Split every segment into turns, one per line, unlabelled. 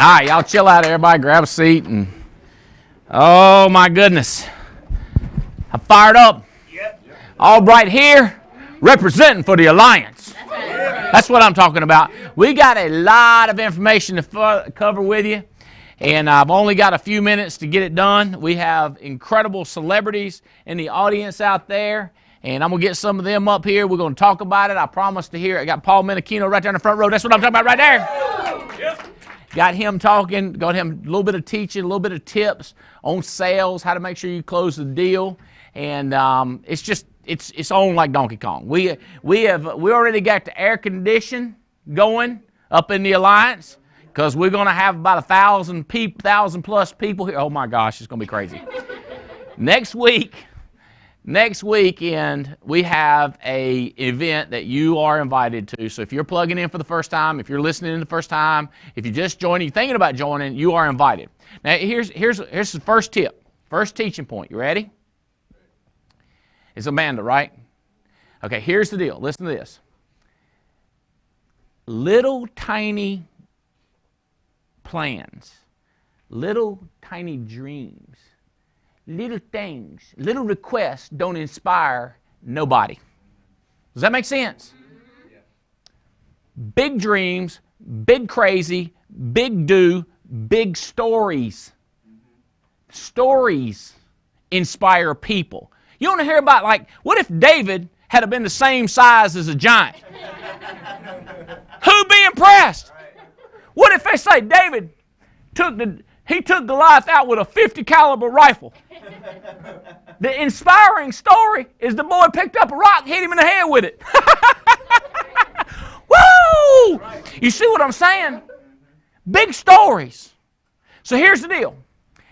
All right, y'all chill out, everybody. Grab a seat. And oh, my goodness. I'm fired up. Albright here, representing for the Alliance. That's what I'm talking about. We got a lot of information to cover with you, and I've only got a few minutes to get it done. We have incredible celebrities in the audience out there, and I'm going to get some of them up here. We're going to talk about it. I promise to hear. I got Paul Menachino right there in the front row. That's what I'm talking about right there. Got him talking, got him a little bit of teaching, a little bit of tips on sales, how to make sure you close the deal. And it's on like Donkey Kong. We already got the air condition going up in the Alliance because we're going to have about 1,000 plus people here. Oh my gosh, it's going to be crazy. Next weekend, we have an event that you are invited to. So if you're plugging in for the first time, if you're listening the first time, if you're just joining, you're thinking about joining, you are invited. Now, here's the first tip, first teaching point. You ready? It's Amanda, right? Okay, here's the deal. Listen to this. Little tiny plans, little tiny dreams, little things, little requests don't inspire nobody. Does that make sense? Yeah. Big dreams, big crazy, big do, big stories. Stories inspire people. You want to hear about, like, what if David had been the same size as a giant? Who'd be impressed? What if they say David took Goliath out with a 50 caliber rifle? The inspiring story is the boy picked up a rock, hit him in the head with it. Woo! You see what I'm saying? Big stories. So here's the deal.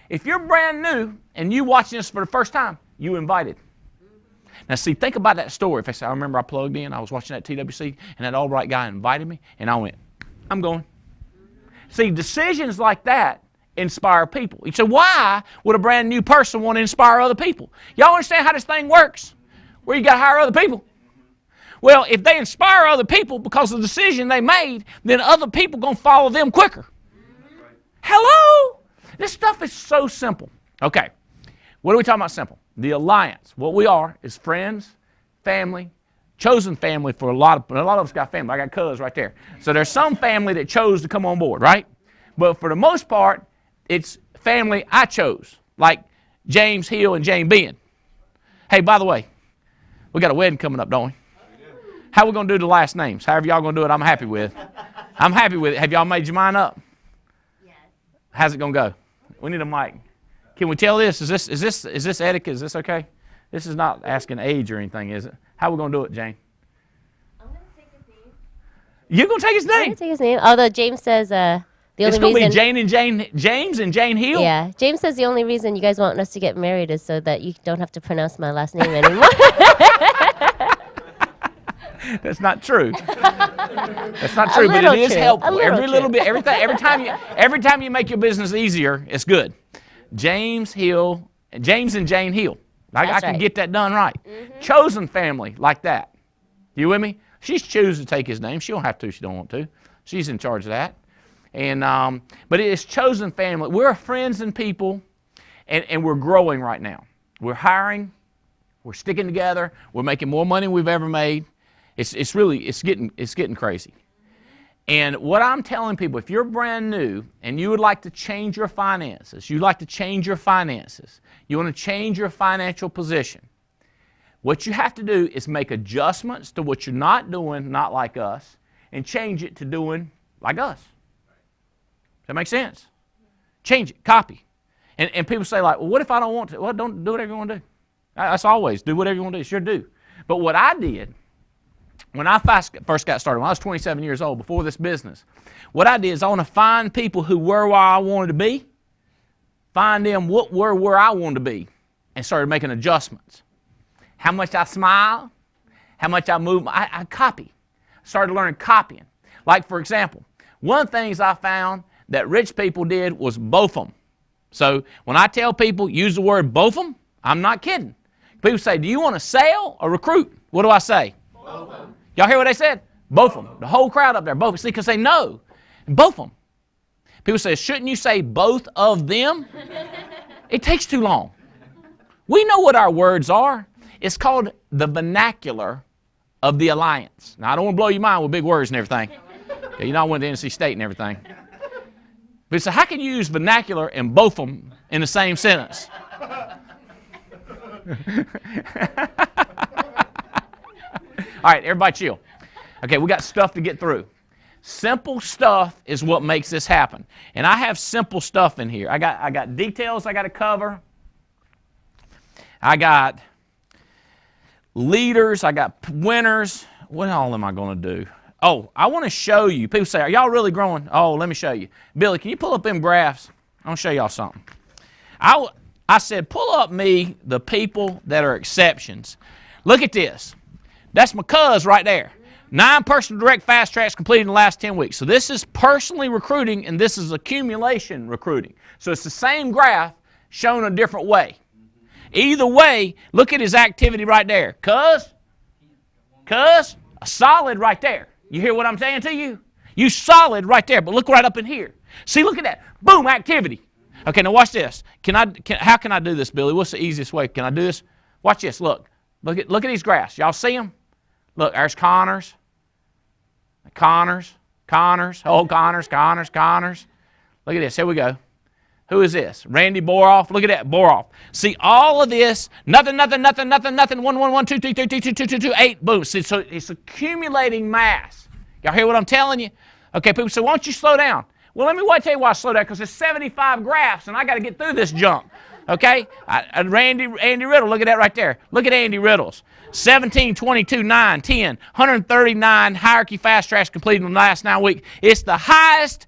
If you're brand new and you watching this for the first time, you invited. Now see, think about that story. If I say, I remember I plugged in, I was watching that TWC, and that Albright guy invited me, and I went, I'm going. See, decisions like that inspire people. You say, why would a brand new person want to inspire other people? Y'all understand how this thing works? Where you got to hire other people? Well, if they inspire other people because of the decision they made, then other people going to follow them quicker. Hello? This stuff is so simple. Okay, what are we talking about simple? The Alliance. What we are is friends, family, chosen family for a lot of us got family. I got cousins right there. So there's some family that chose to come on board, right? But for the most part, it's family I chose, like James Hill and Jane Ben. Hey, by the way, we got a wedding coming up, don't we? How we going to do the last names? However y'all going to do it, I'm happy with. I'm happy with it. Have y'all made your mind up? Yes. How's it going to go? We need a mic. Can we tell this? Is this etiquette? Is this okay? This is not asking age or anything, is it? How we going to do it, Jane?
I'm going to take his name.
You're going to take his name?
I'm going to take his name. Although James says
it's going to be James and Jane Hill?
Yeah. James says the only reason you guys want us to get married is so that you don't have to pronounce my last name anymore.
That's not true. That's not true, but it is helpful. Every time you make your business easier, it's good. James and Jane Hill. I can get that done right. Mm-hmm. Chosen family like that. You with me? She's choosing to take his name. She don't have to. She don't want to. She's in charge of that. And but it is chosen family. We're friends and people, and we're growing right now. We're hiring. We're sticking together. We're making more money than we've ever made. It's getting crazy. And what I'm telling people, if you're brand new and you would like to change your finances, you want to change your financial position, what you have to do is make adjustments to what you're not doing, not like us, and change it to doing like us. Does that make sense? Change it, copy. And people say like, well, what if I don't want to? Well, don't do whatever you want to do. That's always, do whatever you want to do, sure do. But what I did, when I first got started, when I was 27 years old, before this business, what I did is I want to find people who were where I wanted to be, find them what were where I wanted to be, and started making adjustments. How much I smile, how much I move, I copy. Started learning copying. Like, for example, one of the things I found that rich people did was both them. So when I tell people use the word both them, I'm not kidding. People say, do you want to sell or recruit? What do I say? Both of them. Y'all hear what they said? Both of them. The whole crowd up there, both. See, because they know. Both of them. People say, shouldn't you say both of them? It takes too long. We know what our words are. It's called the vernacular of the alliance. Now, I don't want to blow your mind with big words and everything. Okay, you know, I went to NC State and everything. But so how can you use vernacular and both of them in the same sentence? All right, everybody chill. Okay, we got stuff to get through. Simple stuff is what makes this happen. And I have simple stuff in here. I got details I got to cover. I got leaders. I got winners. What all am I going to do? Oh, I want to show you. People say, are y'all really growing? Oh, let me show you. Billy, can you pull up them graphs? I'm going to show y'all something. I said, pull up me the people that are exceptions. Look at this. That's my cuz right there. 9 personal direct fast tracks completed in the last 10 weeks. So this is personally recruiting, and this is accumulation recruiting. So it's the same graph shown a different way. Either way, look at his activity right there. Cuz, a solid right there. You hear what I'm saying to you? You solid right there, but look right up in here. See, look at that. Boom, activity. Okay, now watch this. How can I do this, Billy? What's the easiest way? Can I do this? Watch this. Look at these graphs. Y'all see them? Look, there's Connors. Look at this. Here we go. Who is this? Randy Boroff. Look at that, Boroff. See, all of this, nothing, 1, 1, 1, 2, 3, 3, 2, 2, 2, 2, 2, 8, boom. See, so it's accumulating mass. Y'all hear what I'm telling you? Okay, people say, why don't you slow down? Well, let me tell you why I slow down, because there's 75 graphs, and I got to get through this junk. Okay? Andy Riddle, look at that right there. Look at Andy Riddle's. 17, 22, 9, 10, 139 hierarchy fast tracks completed in the last 9 weeks. It's the highest,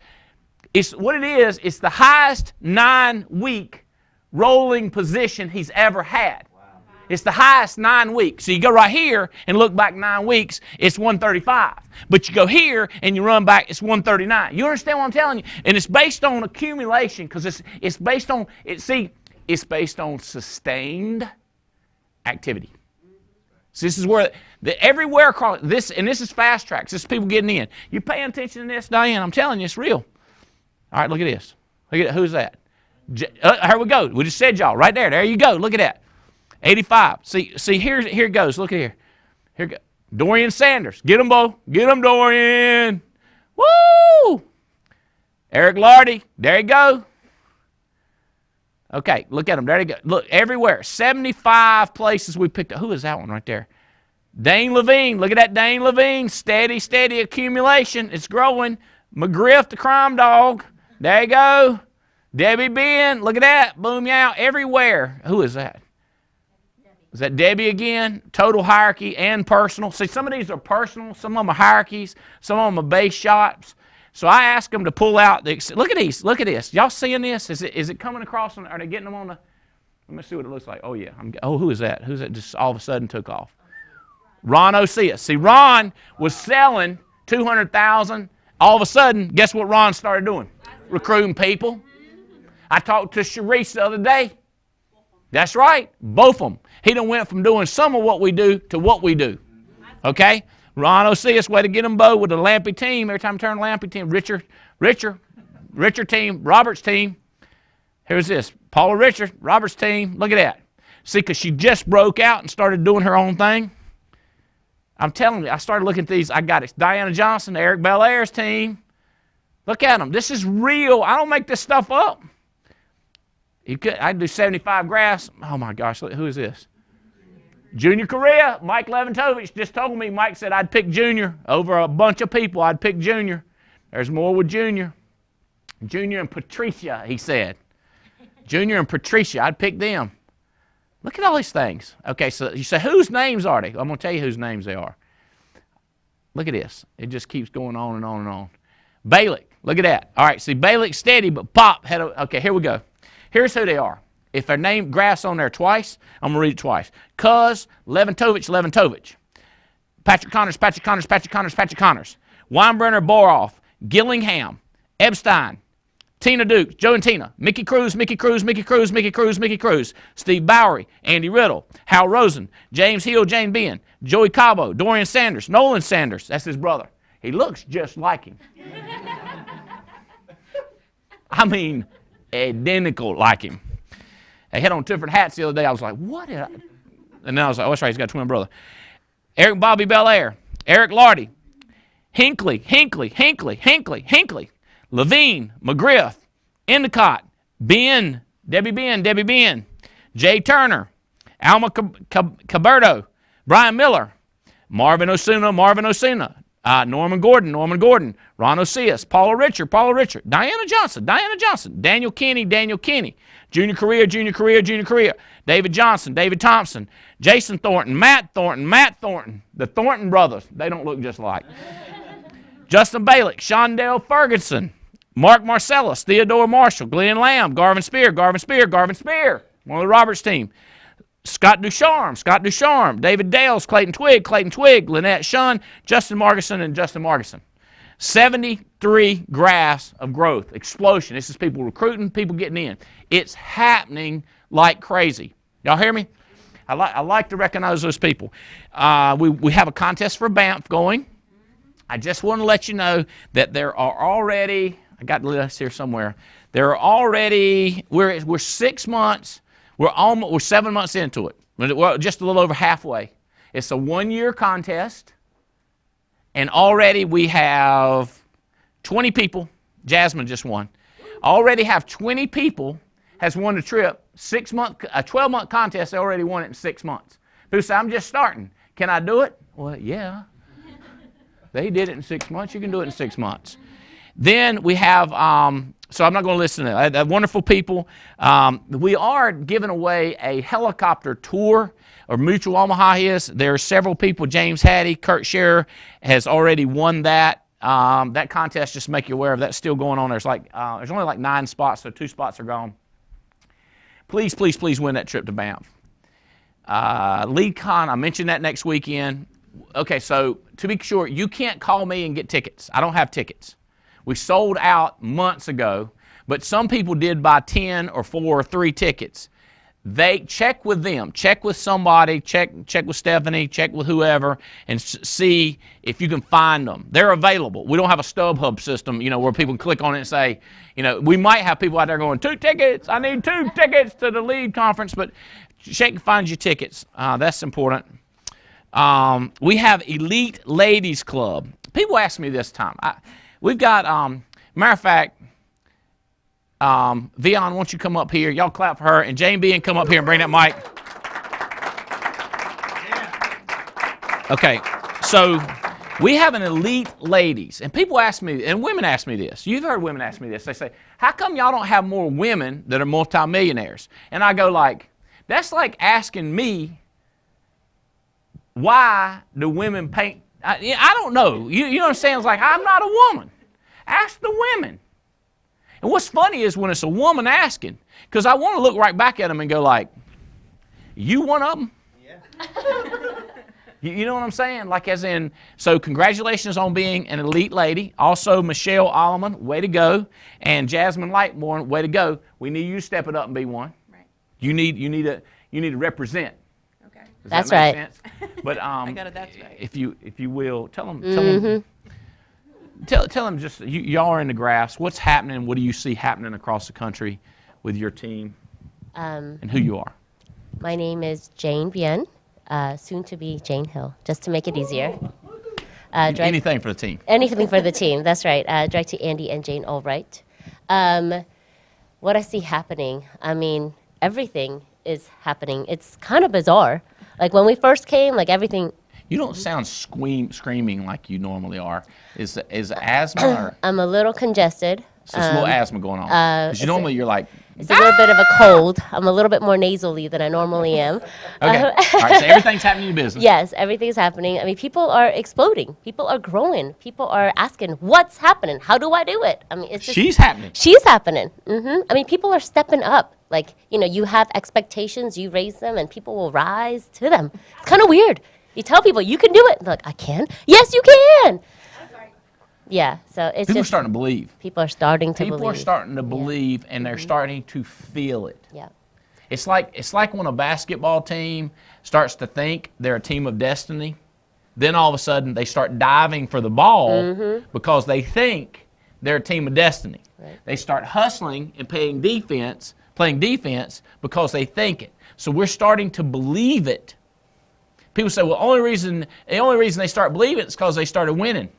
it's the highest 9-week rolling position he's ever had. Wow. It's the highest 9 weeks. So you go right here and look back 9 weeks, it's 135. But you go here and you run back, it's 139. You understand what I'm telling you? And it's based on accumulation, because it's based on, it's based on sustained activity. So this is where everywhere across this, and this is fast tracks. This is people getting in. You paying attention to this, Diane? I'm telling you, it's real. All right, look at this. Look at it. Who's that? Here we go. We just said y'all right there. There you go. Look at that. 85. See here it goes. Look at here. Here go. Dorian Sanders. Get him, Bo. Get him, Dorian. Woo! Eric Lardy. There you go. Okay, look at them. There you go. Look, everywhere. 75 places we picked up. Who is that one right there? Dane Levine. Look at that Dane Levine. Steady accumulation. It's growing. McGriff, the crime dog. There you go. Debbie Ben. Look at that. Boom, yeah. Everywhere. Who is that? Is that Debbie again? Total hierarchy and personal. See, some of these are personal. Some of them are hierarchies. Some of them are base shots. So I asked them to pull out look at these. Look at this. Y'all seeing this? Is it coming across? Are they getting them on the? Let me see what it looks like. Oh yeah. Who is that? Who's that? Just all of a sudden took off. Ron Osea. See, Ron was selling 200,000. All of a sudden, guess what Ron started doing? Recruiting people. I talked to Sharice the other day. That's right. Both of them. He done went from doing some of what we do to what we do. Okay. Ron Osea's way to get them both with the Lampy team. Every time I turn Lampy team, Richard team, Robert's team. Here's this. Paula Richard, Robert's team. Look at that. See, because she just broke out and started doing her own thing. I'm telling you, I started looking at these. I got it. Diana Johnson, Eric Belair's team. Look at them. This is real. I don't make this stuff up. I'd do 75 graphs. Oh, my gosh. Who is this? Junior Correa, Mike Leventovich just told me. Mike said I'd pick Junior over a bunch of people. I'd pick Junior. There's more with Junior. Junior and Patricia, he said. Junior and Patricia, I'd pick them. Look at all these things. Okay, so you say, whose names are they? I'm going to tell you whose names they are. Look at this. It just keeps going on and on and on. Balick, look at that. All right, see, Balick steady, but Pop had a, okay, here we go. Here's who they are. If their name graphs on there twice, I'm going to read it twice. Cuz, Leventovich. Patrick Connors. Weinbrenner, Boroff. Gillingham. Epstein. Tina Dukes. Joe and Tina. Mickey Cruz. Steve Bowery. Andy Riddle. Hal Rosen. James Hill, Jane Ben. Joey Cabo. Dorian Sanders. Nolan Sanders. That's his brother. He looks just like him. I mean, identical like him. I had on different hats the other day. I was like, what did I? And then I was like, oh, that's right, he's got a twin brother. Eric and Bobby Belair, Eric Lardy, Hinckley, Levine, McGriff, Endicott, Ben, Debbie Ben, Jay Turner, Alma Caberto, Brian Miller, Marvin Osuna, Norman Gordon, Ron Osias, Paula Richard, Diana Johnson, Daniel Kenny, Junior Correa, David Johnson, David Thompson, Jason Thornton, Matt Thornton, the Thornton brothers. They don't look just like. Justin Balick, Shondell Ferguson, Mark Marcellus, Theodore Marshall, Glenn Lamb, Garvin Spear, one of the Roberts team. Scott Ducharme, David Dales, Clayton Twig, Lynette Shunn, Justin Margeson. 73 graphs of growth, explosion. This is people recruiting, people getting in. It's happening like crazy. Y'all hear me? I like to recognize those people. We have a contest for Banff going. I just want to let you know that there are already, I got the list here somewhere, there are already, we're 6 months, we're 7 months into it. We're just a little over halfway. It's a 1-year contest, and already we have 20 people. Jasmine just won. Already have 20 people has won the trip. A 12-month contest, they already won it in 6 months. People say, I'm just starting. Can I do it? Well, yeah. They did it in 6 months. You can do it in 6 months. Then we have, so I'm not going to listen to that. Wonderful people. We are giving away a helicopter tour, or Mutual Omaha is. There are several people. James Hattie, Kurt Scherer has already won that. That contest, just to make you aware of, that's still going on. There's only like 9 spots, so 2 spots are gone. Please win that trip to Banff. LeadCon, I mentioned that next weekend. Okay, so to be sure, you can't call me and get tickets. I don't have tickets. We sold out months ago, but some people did buy 10 or 4 or 3 tickets. They check with them, check with somebody, check with Stephanie, check with whoever, and see if you can find them. They're available. We don't have a StubHub system, where people can click on it and say, we might have people out there going, 2 tickets, I need 2 tickets to the Lead conference, but check and find your tickets. That's important. We have Elite Ladies Club. People ask me this time. We've got, matter of fact, Vion, why don't you come up here? Y'all clap for her. And Jane B, and come up here and bring that mic. Okay, so we have an Elite Ladies. And people ask me, and women ask me this. You've heard women ask me this. They say, how come y'all don't have more women that are multimillionaires? And I go that's like asking me, why do women paint? I don't know. You know what I'm saying? It's like, I'm not a woman. Ask the women. And what's funny is when it's a woman asking, because I want to look right back at them and go you one of them? Yeah. You know what I'm saying? Like as in, so congratulations on being an elite lady. Also, Michelle Alleman, way to go. And Jasmine Lightborn, way to go. We need you to step it up and be one. Right. You need to represent. Okay. Does that make sense? But
I got it. That's right.
If you will, tell them. Tell them just, y'all are in the graphs. What's happening? What do you see happening across the country with your team and who you are?
My name is Jane Bien, soon to be Jane Hill, just to make it easier.
Anything for the team.
Anything for the team, that's right. Direct to Andy and Jane Albright. What I see happening, everything is happening. It's kind of bizarre. Like when we first came, everything.
You don't sound screaming like you normally are. Is asthma? Or?
I'm a little congested.
So there's a little asthma going on. Because normally you're like.
It's a little bit of a cold. I'm a little bit more nasally than I normally am.
Okay. All right. So everything's happening in your business.
Yes, everything's happening. People are exploding. People are growing. People are asking, "What's happening? How do I do it?" It's just,
she's happening.
She's happening. People are stepping up. You have expectations, you raise them, and people will rise to them. It's kind of weird. You tell people, you can do it. They're like, I can. Yes, you can. That's right. Yeah, so it's
people are starting to believe.
People are starting to believe.
People are starting to believe, and they're starting to feel it.
Yeah.
It's like when a basketball team starts to think they're a team of destiny. Then all of a sudden, they start diving for the ball because they think they're a team of destiny.
Right.
They start hustling and playing defense because they think it. So we're starting to believe it. People say, well, the only reason they start believing it is because they started winning.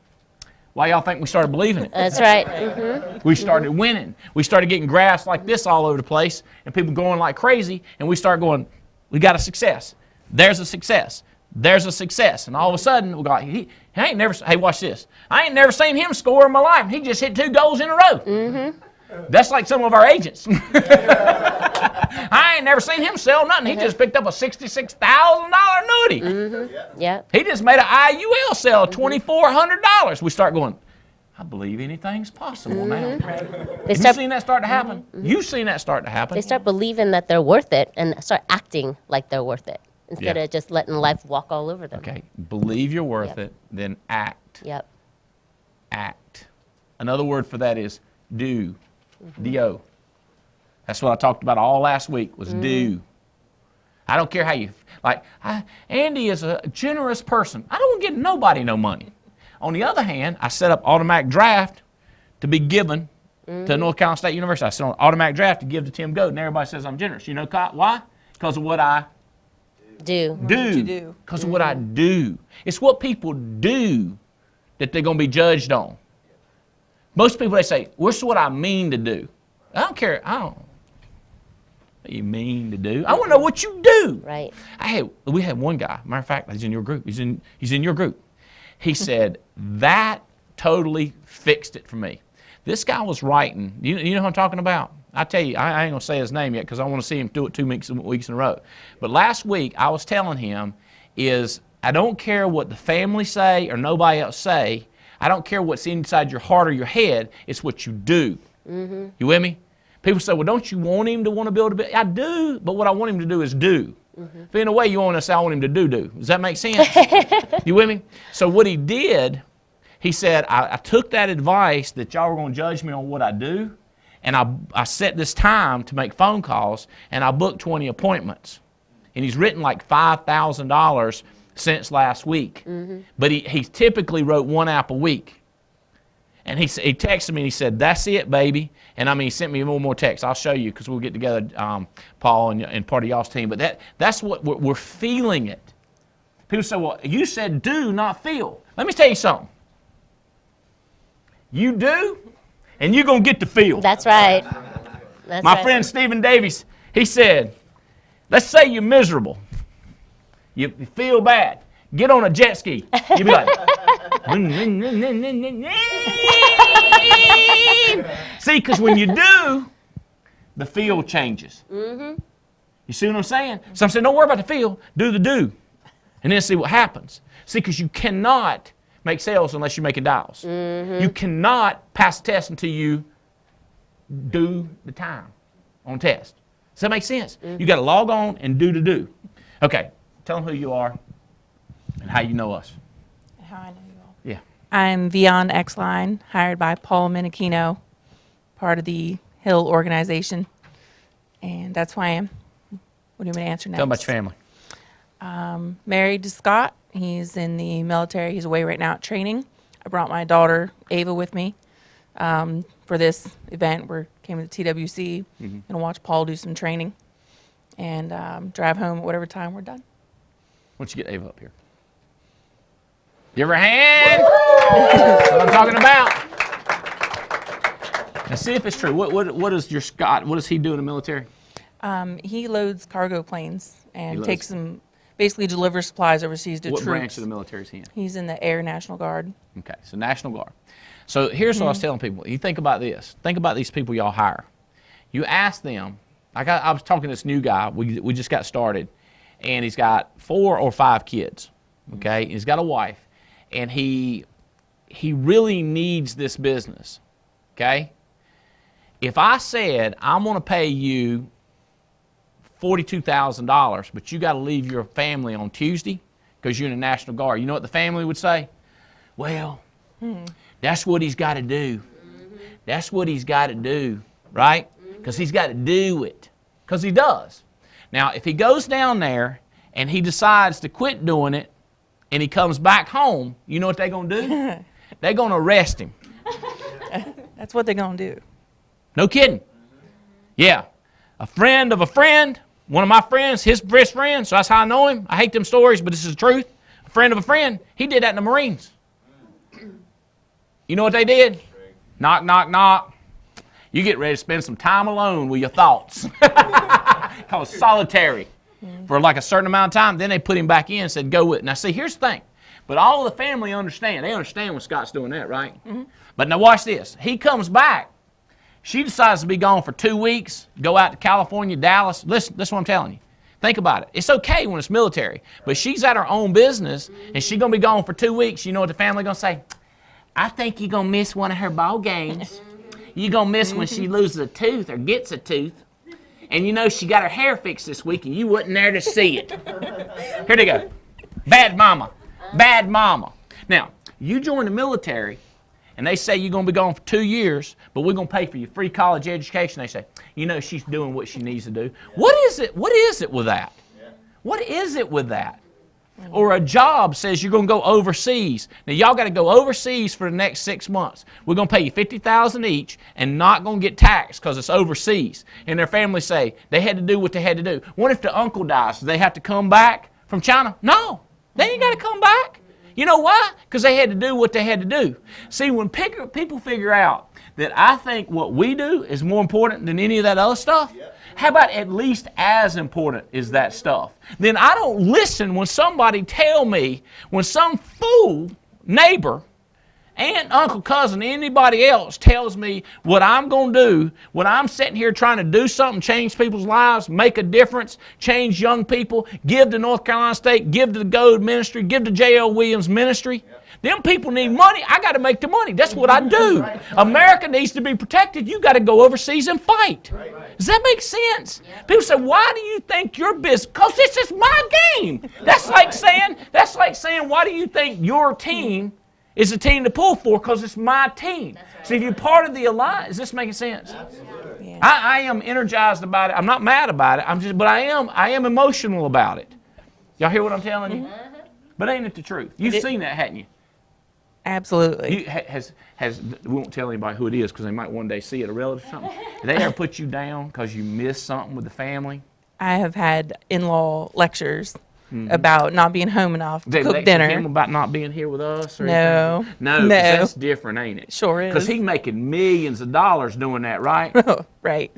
Why y'all think we started believing it?
That's right. Mm-hmm.
We started winning. We started getting graphs like this all over the place, and people going like crazy, and we start going, we got a success. There's a success. There's a success. And all of a sudden, we go, hey, watch this. I ain't never seen him score in my life. He just hit 2 goals in a row.
Mm-hmm.
That's like some of our agents. I ain't never seen him sell nothing. He just picked up a $66,000 annuity.
Mm-hmm. Yeah.
He just made an IUL sale of $2,400. We start going, I believe anything's possible now. You've seen that start to happen? Mm-hmm. You've seen that start to happen.
They start believing that they're worth it and start acting like they're worth it instead of just letting life walk all over them.
Okay. Believe you're worth it, then act.
Yep.
Act. Another word for that is do. D-O. That's what I talked about all last week was do. I don't care how you, Andy is a generous person. I don't give nobody no money. On the other hand, I set up automatic draft to be given to North Carolina State University. I set on automatic draft to give to Tim Goad, and everybody says I'm generous. You know why? Because of what I
do.
Because of what I do. It's what people do that they're going to be judged on. Most people, they say, what's what I mean to do? I don't care. What you mean to do? I want to know what you do.
Right.
We had one guy, matter of fact, he's in your group. He's in your group. He said, that totally fixed it for me. This guy was writing, you know what I'm talking about? I tell you, I ain't going to say his name yet because I want to see him do it 2 weeks in a row. But last week, I was telling him I don't care what the family say or nobody else say. I don't care what's inside your heart or your head. It's what you do. Mm-hmm. You with me? People say, well, don't you want him to want to build a business? I do, but what I want him to do is do. Mm-hmm. If in a way you want to say, I want him to do. Does that make sense? You with me? So what he did, he said, I took that advice that y'all were going to judge me on what I do, and I set this time to make phone calls, and I booked 20 appointments. And he's written like $5,000 since last week. Mm-hmm. But he typically wrote 1 app a week. And he texted me and he said, that's it, baby. And he sent me one more text. I'll show you because we'll get together, Paul and part of y'all's team. But that's what we're feeling it. People say, well, you said do, not feel. Let me tell you something. You do, and you're going to get to feel.
That's right.
My friend Stephen Davies, he said, let's say you're miserable. You feel bad. Get on a jet ski. You'll be like, see, because when you do, the feel changes. Mm-hmm. You see what I'm saying? So I'm saying, don't worry about the feel, do the do. And then see what happens. See, because you cannot make sales unless you're making dials. Mm-hmm. You cannot pass the test until you do the time on test. Does that make sense? Mm-hmm. You got to log on and do the do. Okay, tell them who you are and how you know us.
How I know you all.
Yeah.
I'm Beyond X-Line, hired by Paul Minichino, part of the Hill organization. And that's who I am. What do you want me to answer next?
Tell about your family.
Married to Scott. He's in the military. He's away right now at training. I brought my daughter, Ava, with me for this event. We came to the TWC and watch Paul do some training and drive home at whatever time we're done.
Why don't you get Ava up here? Give her a hand. That's what I'm talking about. Now see if it's true. What is your Scott? What does he do in the military?
He loads cargo planes and takes them, basically delivers supplies overseas to troops.
What branch of the military is he in?
He's in the Air National Guard.
Okay, so National Guard. So here's what I was telling people. You think about this. Think about these people y'all hire. You ask them. I was talking to this new guy. We just got started, and he's got 4 or 5 kids. Okay, he's got a wife, and he really needs this business. Okay, if I said I'm going to pay you $42,000, but you got to leave your family on Tuesday because you're in the National Guard, you know what the family would say? Well, that's what he's got to do. That's what he's got to do, right? Because he's got to do it. Because he does. Now, if he goes down there and he decides to quit doing it and he comes back home, you know what they're going to do? They're going to arrest him.
That's what they're going to do.
No kidding. Yeah. A friend of a friend, one of my friends, his best friend, so that's how I know him. I hate them stories, but this is the truth. A friend of a friend, he did that in the Marines. You know what they did? Knock, knock, knock. You get ready to spend some time alone with your thoughts. Called solitary. For like a certain amount of time, then they put him back in and said, go with it. Now see, here's the thing. But all the family understand. They understand when Scott's doing that, right? But now watch this. He comes back. She decides to be gone for 2 weeks, go out to California, Dallas. Listen, this is what I'm telling you. Think about it. It's okay when it's military, but she's at her own business, and she's going to be gone for 2 weeks. You know what the family going to say? I think you're going to miss one of her ball games. You're going to miss when she loses a tooth or gets a tooth. And you know she got her hair fixed this week, and you wasn't there to see it. Here they go. Bad mama. Bad mama. Now, you join the military, and they say you're going to be gone for 2 years, but we're going to pay for your free college education. They say, you know, she's doing what she needs to do. What is it? What is it with that? What is it with that? Or a job says you're going to go overseas. Now, y'all got to go overseas for the next 6 months. We're going to pay you $50,000 each and not going to get taxed because it's overseas. And their family say they had to do what they had to do. What if the uncle dies? Do they have to come back from China? No, they ain't got to come back. You know why? Because they had to do what they had to do. See, when people figure out that I think what we do is more important than any of that other stuff, how about at least as important is that stuff? Then I don't listen when somebody tell me, when some fool neighbor, aunt, uncle, cousin, anybody else tells me what I'm going to do, when I'm sitting here trying to do something, change people's lives, make a difference, change young people, give to North Carolina State, give to the Gold Ministry, give to J.L. Williams Ministry. Them people need money. I got to make the money. That's what I do. America needs to be protected. You got to go overseas and fight. Does that make sense? People say, why do you think your business? Because this is my game. That's like saying, why do you think your team is a team to pull for? Because it's my team. See, if you're part of the alliance, is this making sense? Yeah. I am energized about it. I'm not mad about it. But I am emotional about it. Y'all hear what I'm telling you? But ain't it the truth? You've seen that, haven't you?
Absolutely.
We won't tell anybody who it is because they might one day see it, a relative or something. Did they ever put you down because you missed something with the family?
I have had in-law lectures about not being home enough to cook dinner.
Him about not being here with us? Or
no.
Anything? No. That's different, ain't it?
Sure is.
Because he's making millions of dollars doing that, right?
Right.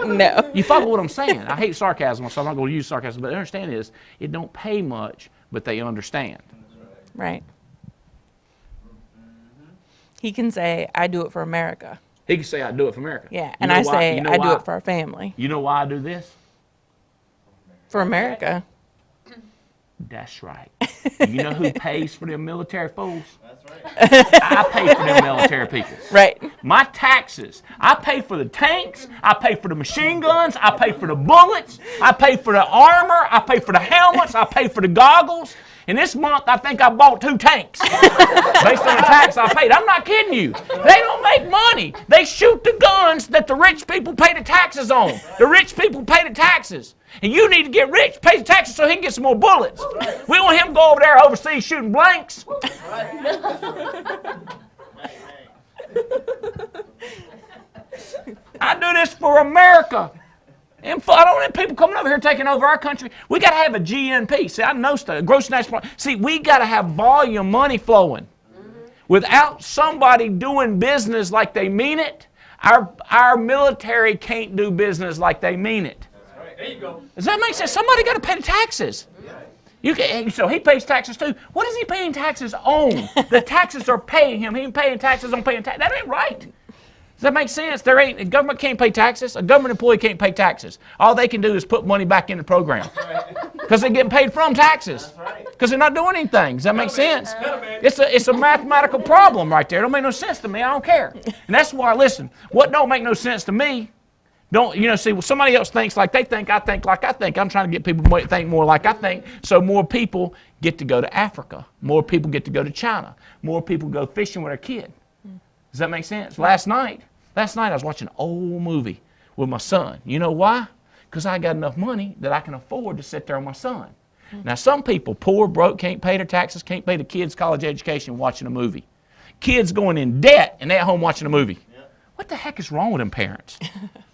No.
You follow what I'm saying? I hate sarcasm, so I'm not going to use sarcasm. But understand is, it don't pay much, but they understand.
Right. He can say, I do it for America.
He can say, I do it for America.
Yeah, and I say, I do it for our family.
You know why I do this?
For America.
That's right. You know who pays for them military fools? That's right. I pay for them military people.
Right.
My taxes. I pay for the tanks. I pay for the machine guns. I pay for the bullets. I pay for the armor. I pay for the helmets. I pay for the goggles. And this month, I think I bought 2 tanks based on the tax I paid. I'm not kidding you. They don't make money. They shoot the guns that the rich people pay the taxes on. The rich people pay the taxes. And you need to get rich, pay the taxes so he can get some more bullets. We want him to go over there overseas shooting blanks. I do this for America. And I don't want people coming over here taking over our country. We got to have a GNP. See, I know stuff. Gross national product. See, we got to have volume money flowing. Without somebody doing business like they mean it, our military can't do business like they mean it.
That's right. There you go.
Does that make sense? Somebody got to pay the taxes. So he pays taxes too. What is he paying taxes on? The taxes are paying him. He ain't paying taxes on paying taxes. That ain't right. Does that make sense? The government can't pay taxes. A government employee can't pay taxes. All they can do is put money back in the program. Because they're getting paid from taxes. Because they're not doing anything. Does that make sense? It's a mathematical problem right there. It don't make no sense to me. I don't care. And that's why, listen, what don't make no sense to me, see, somebody else thinks like they think, I think like I think. I'm trying to get people to think more like I think, so more people get to go to Africa. More people get to go to China. More people go fishing with their kid. Does that make sense? Last night I was watching an old movie with my son. You know why? Because I got enough money that I can afford to sit there with my son. Now, some people, poor, broke, can't pay their taxes, can't pay the kids' college education watching a movie. kids going in debt and they at home watching a movie. What the heck is wrong with them parents?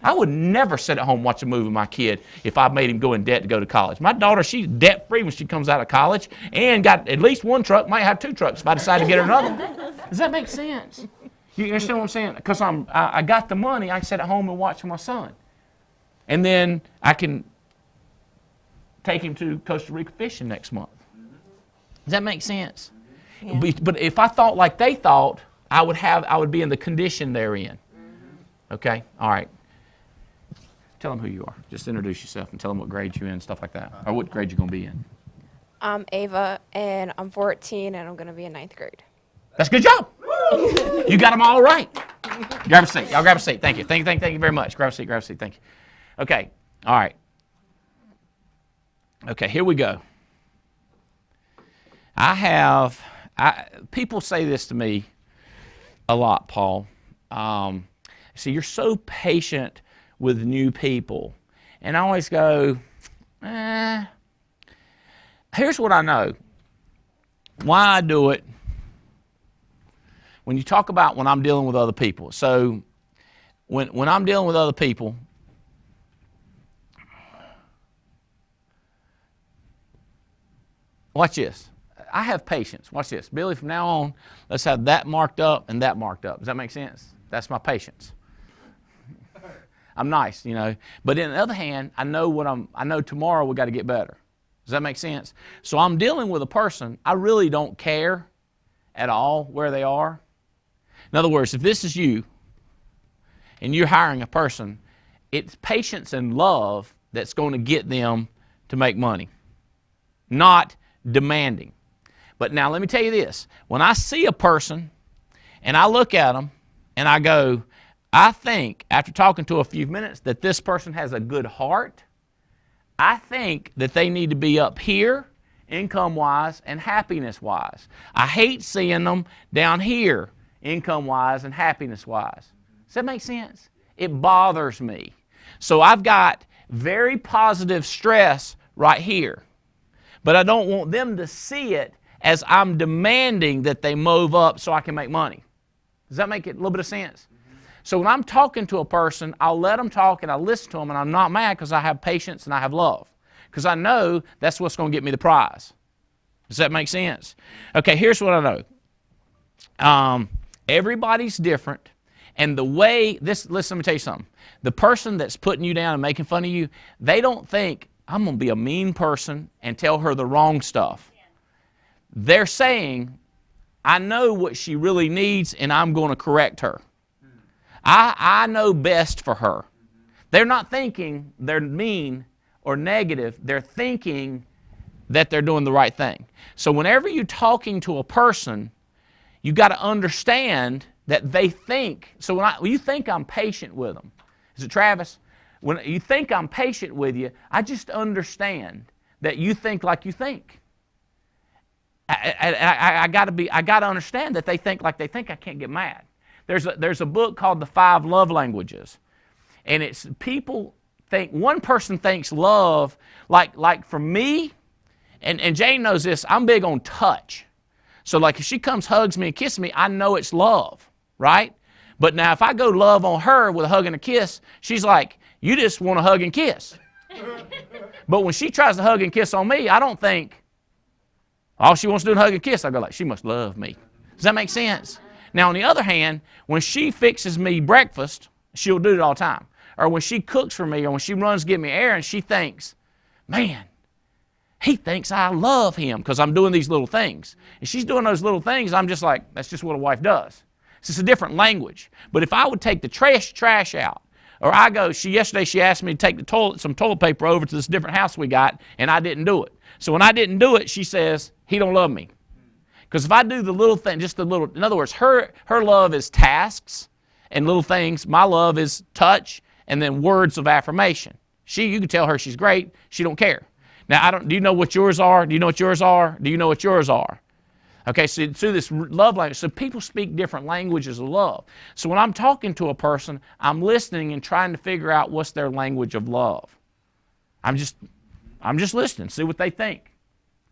I would never sit at home watch a movie with my kid if I made him go in debt to go to college. My daughter, she's debt-free when she comes out of college and got at least one truck, might have 2 trucks if I decide to get her another. Does that make sense? You understand what I'm saying? Because I got the money, I can sit at home and watch my son. And then I can take him to Costa Rica fishing next month. Does that make sense? Yeah. But if I thought like they thought, I would be in the condition they're in. Okay? All right. Tell them who you are. Just introduce yourself and tell them what grade you're in, stuff like that. Or what grade you're going to be in.
I'm Ava, and I'm 14, and I'm going to be in 9th grade.
That's a good job. You got them all right. Grab a seat. Y'all grab a seat. Thank you. Thank you very much. Grab a seat. Thank you. Okay. All right. Okay, here we go. People say this to me a lot, Paul. See, you're so patient with new people. And I always go, here's what I know. Why I do it. When you talk about when I'm dealing with other people. So when I'm dealing with other people, watch this. I have patience. Watch this. Billy, from now on, let's have that marked up and that marked up. Does that make sense? That's my patience. I'm nice, you know. But on the other hand, I know tomorrow we got to get better. Does that make sense? So I'm dealing with a person, I really don't care at all where they are. In other words, if this is you and you're hiring a person, it's patience and love that's going to get them to make money, not demanding. But now let me tell you this. When I see a person and I look at them and I go, I think after talking to a few minutes that this person has a good heart, I think that they need to be up here income-wise and happiness-wise. I hate seeing them down here income-wise and happiness-wise. Does that make sense? It bothers me. So I've got very positive stress right here. But I don't want them to see it as I'm demanding that they move up so I can make money. Does that make it a little bit of sense? So when I'm talking to a person, I'll let them talk and I listen to them, and I'm not mad because I have patience and I have love. Because I know that's what's going to get me the prize. Does that make sense? Okay, here's what I know. Everybody's different. And the way, listen, let me tell you something. The person that's putting you down and making fun of you, they don't think, I'm going to be a mean person and tell her the wrong stuff. They're saying, I know what she really needs and I'm going to correct her. I know best for her. They're not thinking they're mean or negative. They're thinking that they're doing the right thing. So whenever you're talking to a person, you got to understand that they think. So when you think I'm patient with them, is it Travis? When you think I'm patient with you, I just understand that you think like you think. I got to understand that they think like they think. I can't get mad. There's a book called The 5 Love Languages, and it's people think, one person thinks love like for me, and Jane knows this. I'm big on touch, so like if she comes, hugs me, and kisses me, I know it's love, right? But now if I go love on her with a hug and a kiss, she's like, you just want to hug and kiss. But when she tries to hug and kiss on me, I don't think all she wants to do is hug and kiss. I go like, she must love me. Does that make sense? Now, on the other hand, when she fixes me breakfast, she'll do it all the time. Or when she cooks for me, or when she runs to get me errands, she thinks, man, he thinks I love him because I'm doing these little things. And she's doing those little things, I'm just like, that's just what a wife does. It's just a different language. But if I would take the trash out, or yesterday she asked me to take some toilet paper over to this different house we got, and I didn't do it. So when I didn't do it, she says, he don't love me. Because if I do the little thing, just the little, in other words, her love is tasks and little things. My love is touch and then words of affirmation. You can tell her she's great. She don't care. Now, do you know what yours are? Do you know what yours are? Do you know what yours are? Okay, so this love language, so people speak different languages of love. So when I'm talking to a person, I'm listening and trying to figure out what's their language of love. I'm just listening, see what they think.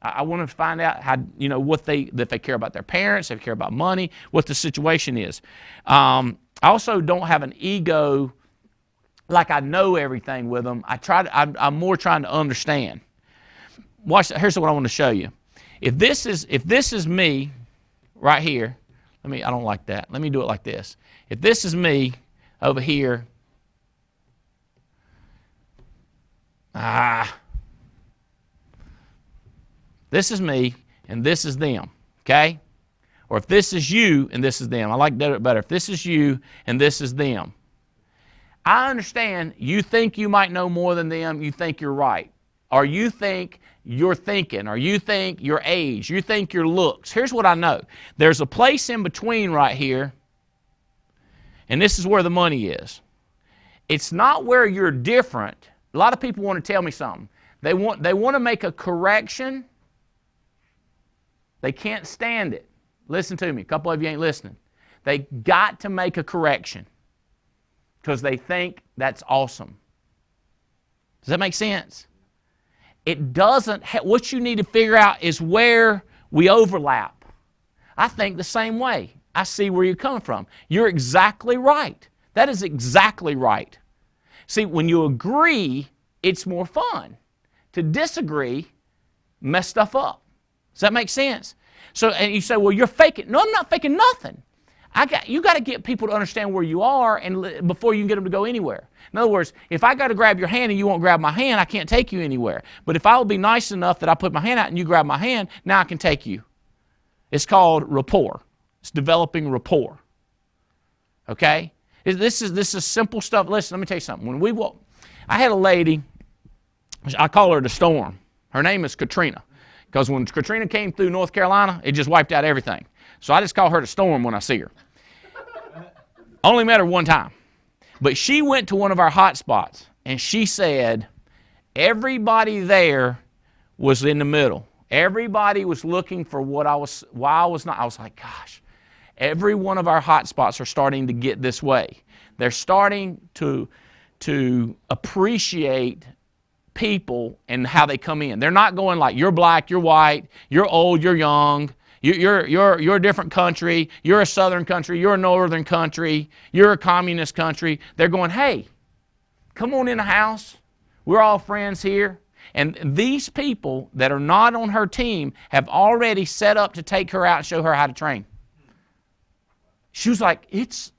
I want to find out how, if they care about their parents, if they care about money, what the situation is. I also don't have an ego like I know everything with them. I'm more trying to understand. Watch. Here's what I want to show you. If this is me right here, I don't like that. Let me do it like this. If this is me over here, this is me and this is them, okay? Or if this is you and this is them. I like that better. If this is you and this is them. I understand you think you might know more than them, you think you're right. Or you think you're thinking, or you think your age, you think your looks. Here's what I know. There's a place in between right here, and this is where the money is. It's not where you're different. A lot of people want to tell me something. They want to make a correction. They can't stand it. Listen to me. A couple of you ain't listening. They got to make a correction because they think that's awesome. Does that make sense? It doesn't. What you need to figure out is where we overlap. I think the same way. I see where you're coming from. You're exactly right. That is exactly right. See, when you agree, it's more fun. To disagree, mess stuff up. Does that make sense? So, and you say, well, you're faking. No, I'm not faking nothing. You got to get people to understand where you are and before you can get them to go anywhere. In other words, if I got to grab your hand and you won't grab my hand, I can't take you anywhere. But if I will be nice enough that I put my hand out and you grab my hand, now I can take you. It's called rapport. It's developing rapport. Okay? This is simple stuff. Listen, let me tell you something. When we walk, I had a lady, I call her the storm. Her name is Katrina. Because when Katrina came through North Carolina, it just wiped out everything. So I just call her the storm when I see her. Only met her one time. But she went to one of our hot spots, and she said everybody there was in the middle. Everybody was looking for why I was not. I was like, gosh, every one of our hot spots are starting to get this way. They're starting to appreciate people and how they come in. They're not going like, you're black, you're white, you're old, you're young, you're a different country, you're a southern country, you're a northern country, you're a communist country. They're going, hey, come on in the house. We're all friends here. And these people that are not on her team have already set up to take her out and show her how to train. She was like, it's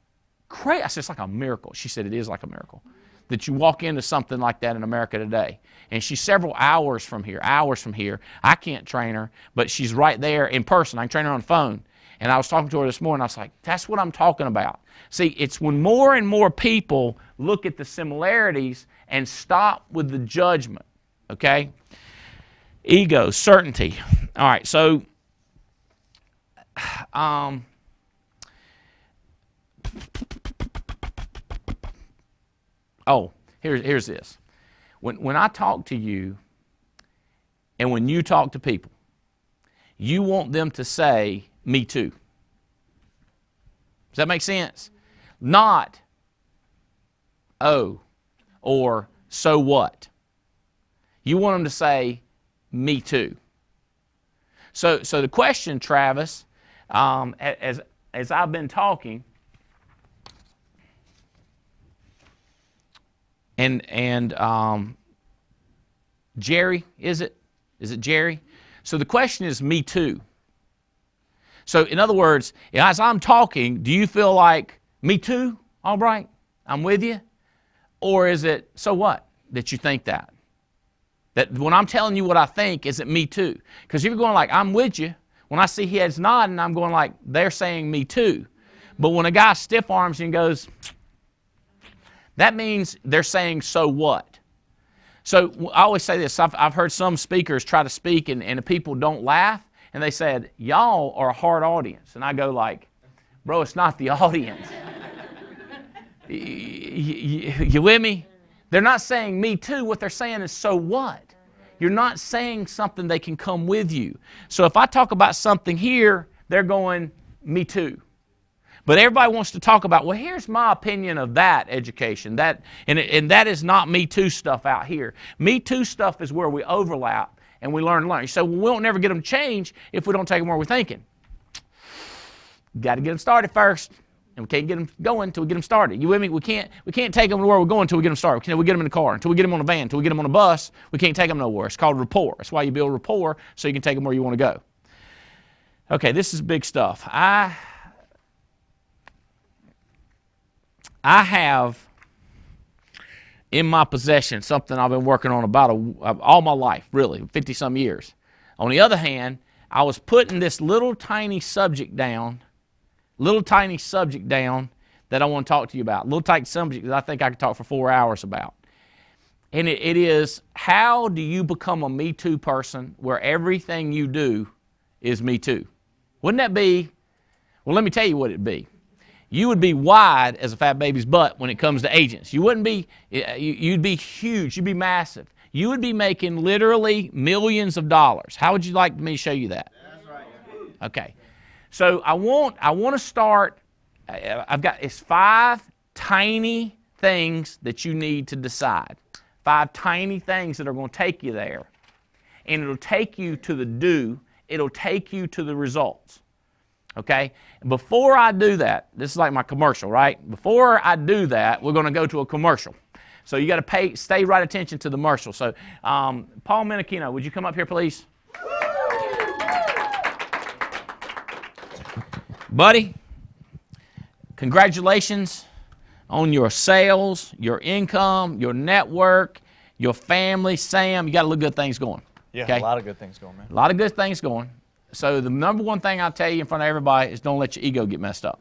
crazy. I said, it's like a miracle. She said, it is like a miracle that you walk into something like that in America today. And she's several hours from here. I can't train her, but she's right there in person. I can train her on the phone. And I was talking to her this morning. I was like, that's what I'm talking about. See, it's when more and more people look at the similarities and stop with the judgment. Okay? Ego, certainty. All right, so here's this. When I talk to you and when you talk to people, you want them to say, me too. Does that make sense? Not, oh, or so what. You want them to say, me too. So the question, Travis, as I've been talking, and Jerry, is it Jerry? So the question is me too. So in other words, as I'm talking, do you feel like me too, Albright? I'm with you? Or is it so what that you think that? That when I'm telling you what I think, is it me too? Because if you're going like, I'm with you, when I see heads nodding, I'm going like, they're saying me too. But when a guy stiff arms you and goes, that means they're saying so what? So I always say this. I've heard some speakers try to speak and the people don't laugh. And they said, y'all are a hard audience. And I go like, bro, it's not the audience. You with me? They're not saying me too. What they're saying is so what? You're not saying something they can come with you. So if I talk about something here, they're going, me too. But everybody wants to talk about, well, here's my opinion of that education. And that is not me too stuff out here. Me too stuff is where we overlap. and we learn. You say, well, we won't never get them to change if we don't take them where we're thinking. Got to get them started first. And we can't get them going until we get them started. You with me? We can't take them to where we're going until we get them started. We get them in the car, until we get them on a van, until we get them on a bus. We can't take them nowhere. It's called rapport. That's why you build rapport, so you can take them where you want to go. Okay, this is big stuff. I have in my possession something I've been working on about all my life, really, 50-some years. On the other hand, I was putting this little tiny subject down that I want to talk to you about. Little tiny subject that I think I could talk for 4 hours about. And it is, how do you become a Me Too person where everything you do is Me Too? Wouldn't that be, well, let me tell you what it'd be. You would be wide as a fat baby's butt when it comes to agents. You wouldn't be, you'd be huge, you'd be massive. You would be making literally millions of dollars. How would you like me to show you that? That's right. Okay. So I want to start, it's 5 tiny things that you need to decide. 5 tiny things that are going to take you there. And it'll take you to the do. It'll take you to the results. Okay? Before I do that, this is like my commercial, right? Before I do that, we're going to go to a commercial. So you got to stay right attention to the commercial. So Paul Menachino, would you come up here, please? Buddy, congratulations on your sales, your income, your network, your family. Sam, you got a lot of good things going.
Yeah,
okay?
A lot of good things going, man.
A lot of good things going. So the number one thing I'll tell you in front of everybody is don't let your ego get messed up.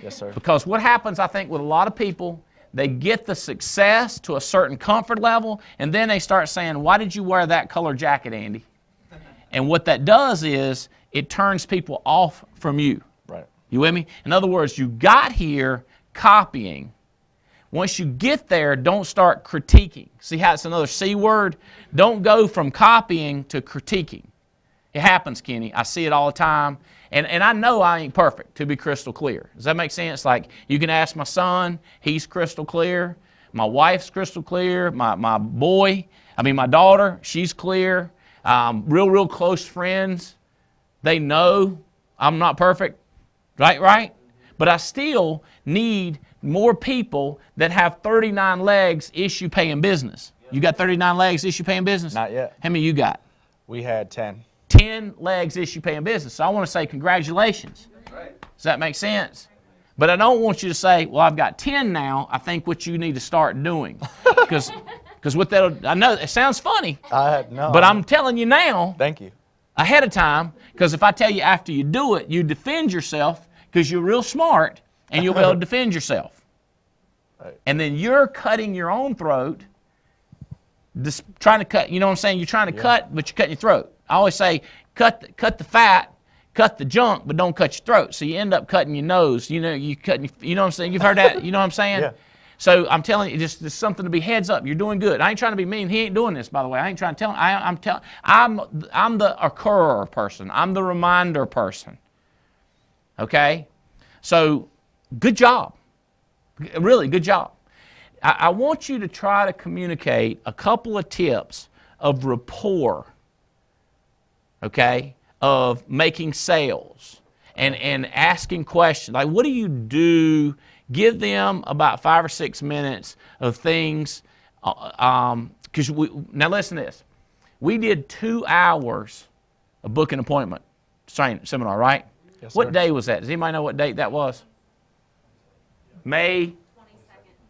Yes, sir.
Because what happens, I think, with a lot of people, they get the success to a certain comfort level, and then they start saying, why did you wear that color jacket, Andy? And what that does is it turns people off from you.
Right.
You with me? In other words, you got here copying. Once you get there, don't start critiquing. See how it's another C word? Don't go from copying to critiquing. It happens, Kenny. I see it all the time. And I know I ain't perfect, to be crystal clear. Does that make sense? Like, you can ask my son, he's crystal clear. My wife's crystal clear. My daughter, she's clear. Real close friends, they know I'm not perfect. Right? But I still need more people that have 39 legs issue paying business. You got 39 legs issue paying business?
Not yet.
How many you got?
We had 10.
10 legs issue paying business. So I want to say congratulations. Right. Does that make sense? But I don't want you to say, well, I've got 10 now. I think what you need to start doing. Because what that, I know it sounds funny.
No.
But I'm telling you now.
Thank you.
Ahead of time. Because if I tell you after you do it, you defend yourself because you're real smart and you'll be able to defend yourself.
Right.
And then you're cutting your own throat. Just trying to cut, you know what I'm saying? You're trying to cut, but you're cutting your throat. I always say, cut the fat, cut the junk, but don't cut your throat. So you end up cutting your nose. You know, you know what I'm saying? You've heard that? You know what I'm saying?
Yeah.
So I'm telling you, just something to be heads up. You're doing good. I ain't trying to be mean. He ain't doing this, by the way. I ain't trying to tell him. I'm the occurrer person. I'm the reminder person. Okay? So good job. Really, good job. I want you to try to communicate a couple of tips of rapport, okay, of making sales and asking questions. Like, what do you do? Give them about 5 or 6 minutes of things. Because now listen to this. We did 2 hours of booking appointment seminar, right?
Yes,
what
sir.
day was that? Does anybody know what date that was? May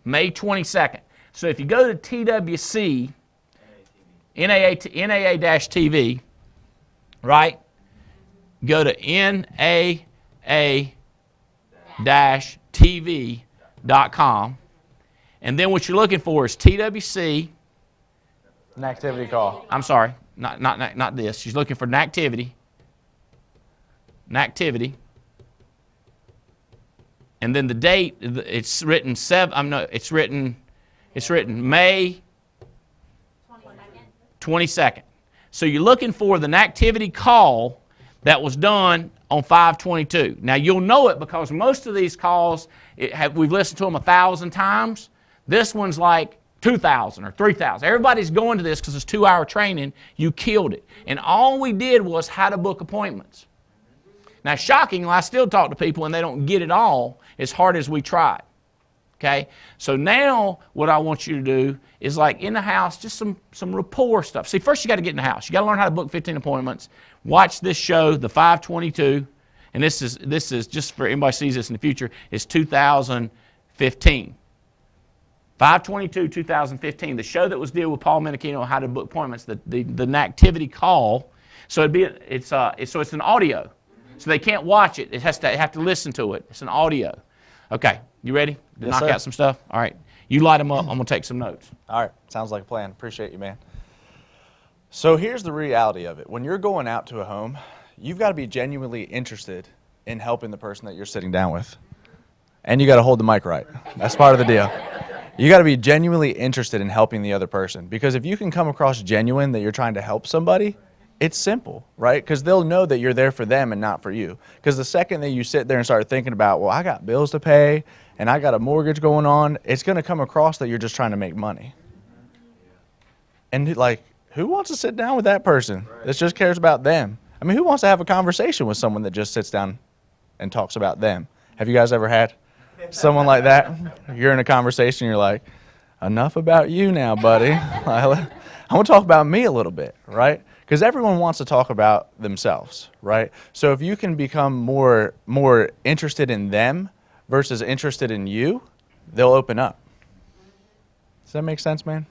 22nd. So if you go to TWC, NAA-TV, right? Go to NAA-TV.com. And then what you're looking for is TWC.
An activity call.
I'm sorry, not this. She's looking for an activity. And then the date, it's written May 22nd. So you're looking for the activity call that was done on 5/22. Now you'll know it because most of these calls, we've listened to them 1,000 times. This one's like 2,000 or 3,000. Everybody's going to this because it's 2-hour training. You killed it. And all we did was how to book appointments. Now, shockingly, I still talk to people and they don't get it all as hard as we tried. Okay? So now what I want you to do is like in the house, just some rapport stuff. See, first you got to get in the house. You got to learn how to book 15 appointments. Watch this show, The 522. And this is just for anybody sees this in the future, it's 2015. 522, 2015, the show that was deal with Paul Menachino on how to book appointments, the activity call. So it's an audio. So they can't watch it. They have to listen to it. It's an audio. Okay, you ready to
Yes,
knock
sir.
out some stuff? All right, you light them up. I'm gonna take some notes.
All right, sounds like a plan. Appreciate you, man. So here's the reality of it. When you're going out to a home, you've got to be genuinely interested in helping the person that you're sitting down with. And you got to hold the mic right. That's part of the deal. You got to be genuinely interested in helping the other person. Because if you can come across genuine that you're trying to help somebody, it's simple, right? Because they'll know that you're there for them and not for you. Because the second that you sit there and start thinking about, well, I got bills to pay and I got a mortgage going on, it's going to come across that you're just trying to make money. And like, who wants to sit down with that person that just cares about them? I mean, who wants to have a conversation with someone that just sits down and talks about them? Have you guys ever had someone like that? You're in a conversation, you're like, enough about you now, buddy. I want to talk about me a little bit, right? Because everyone wants to talk about themselves, right? So if you can become more interested in them versus interested in you, they'll open up. Does that make sense, man?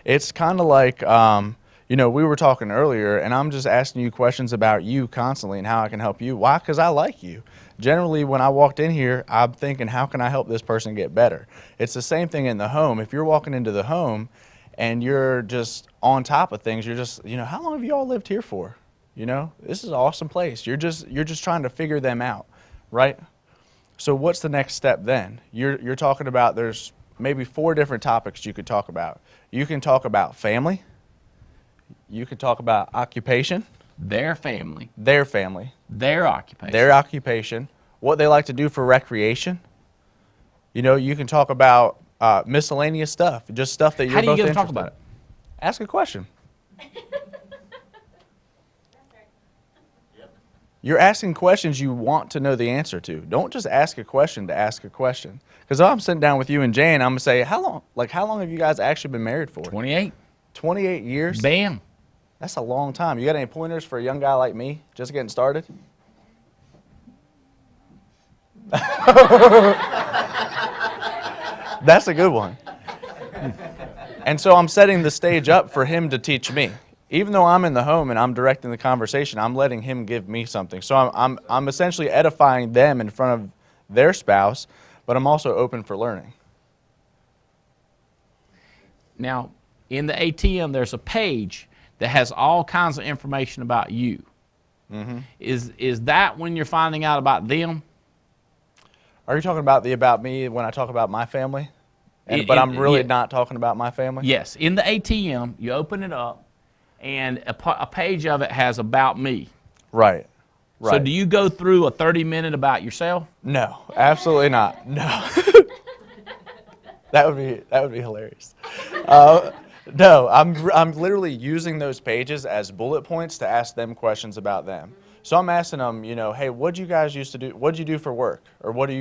It's kind of like, we were talking earlier, and I'm just asking you questions about you constantly and how I can help you. Why? Because I like you. Generally, when I walked in here, I'm thinking, how can I help this person get better? It's the same thing in the home. If you're walking into the home and you're just on top of things, you're just, how long have you all lived here for? This is an awesome place. You're just trying to figure them out, right? So what's the next step then? You're talking about, there's maybe 4 different topics you could talk about. You can talk about family. You could talk about occupation.
Their family.
Their family.
Their occupation.
Their occupation. What they like to do for recreation. You can talk about miscellaneous stuff. Just stuff that you're both interested in.
How do you get to talk about it?
Ask a question. You're asking questions you want to know the answer to. Don't just ask a question to ask a question. Because if I'm sitting down with you and Jane, I'm going to say, how long have you guys actually been married for?
28.
28 years?
Bam.
That's a long time. You got any pointers for a young guy like me just getting started? That's a good one. And so I'm setting the stage up for him to teach me. Even though I'm in the home and I'm directing the conversation, I'm letting him give me something. So I'm essentially edifying them in front of their spouse, but I'm also open for learning.
Now, in the ATM, there's a page that has all kinds of information about you. Mm-hmm. Is that when you're finding out about them?
Are you talking about the about me when I talk about my family? But I'm really not talking about my family?
Yes. In the ATM, you open it up, and a page of it has about me.
Right.
So do you go through a 30-minute about yourself?
No, absolutely not. No. That would be hilarious. No, I'm literally using those pages as bullet points to ask them questions about them. So I'm asking them, hey, what you guys used to do? What did you do for work? Or what do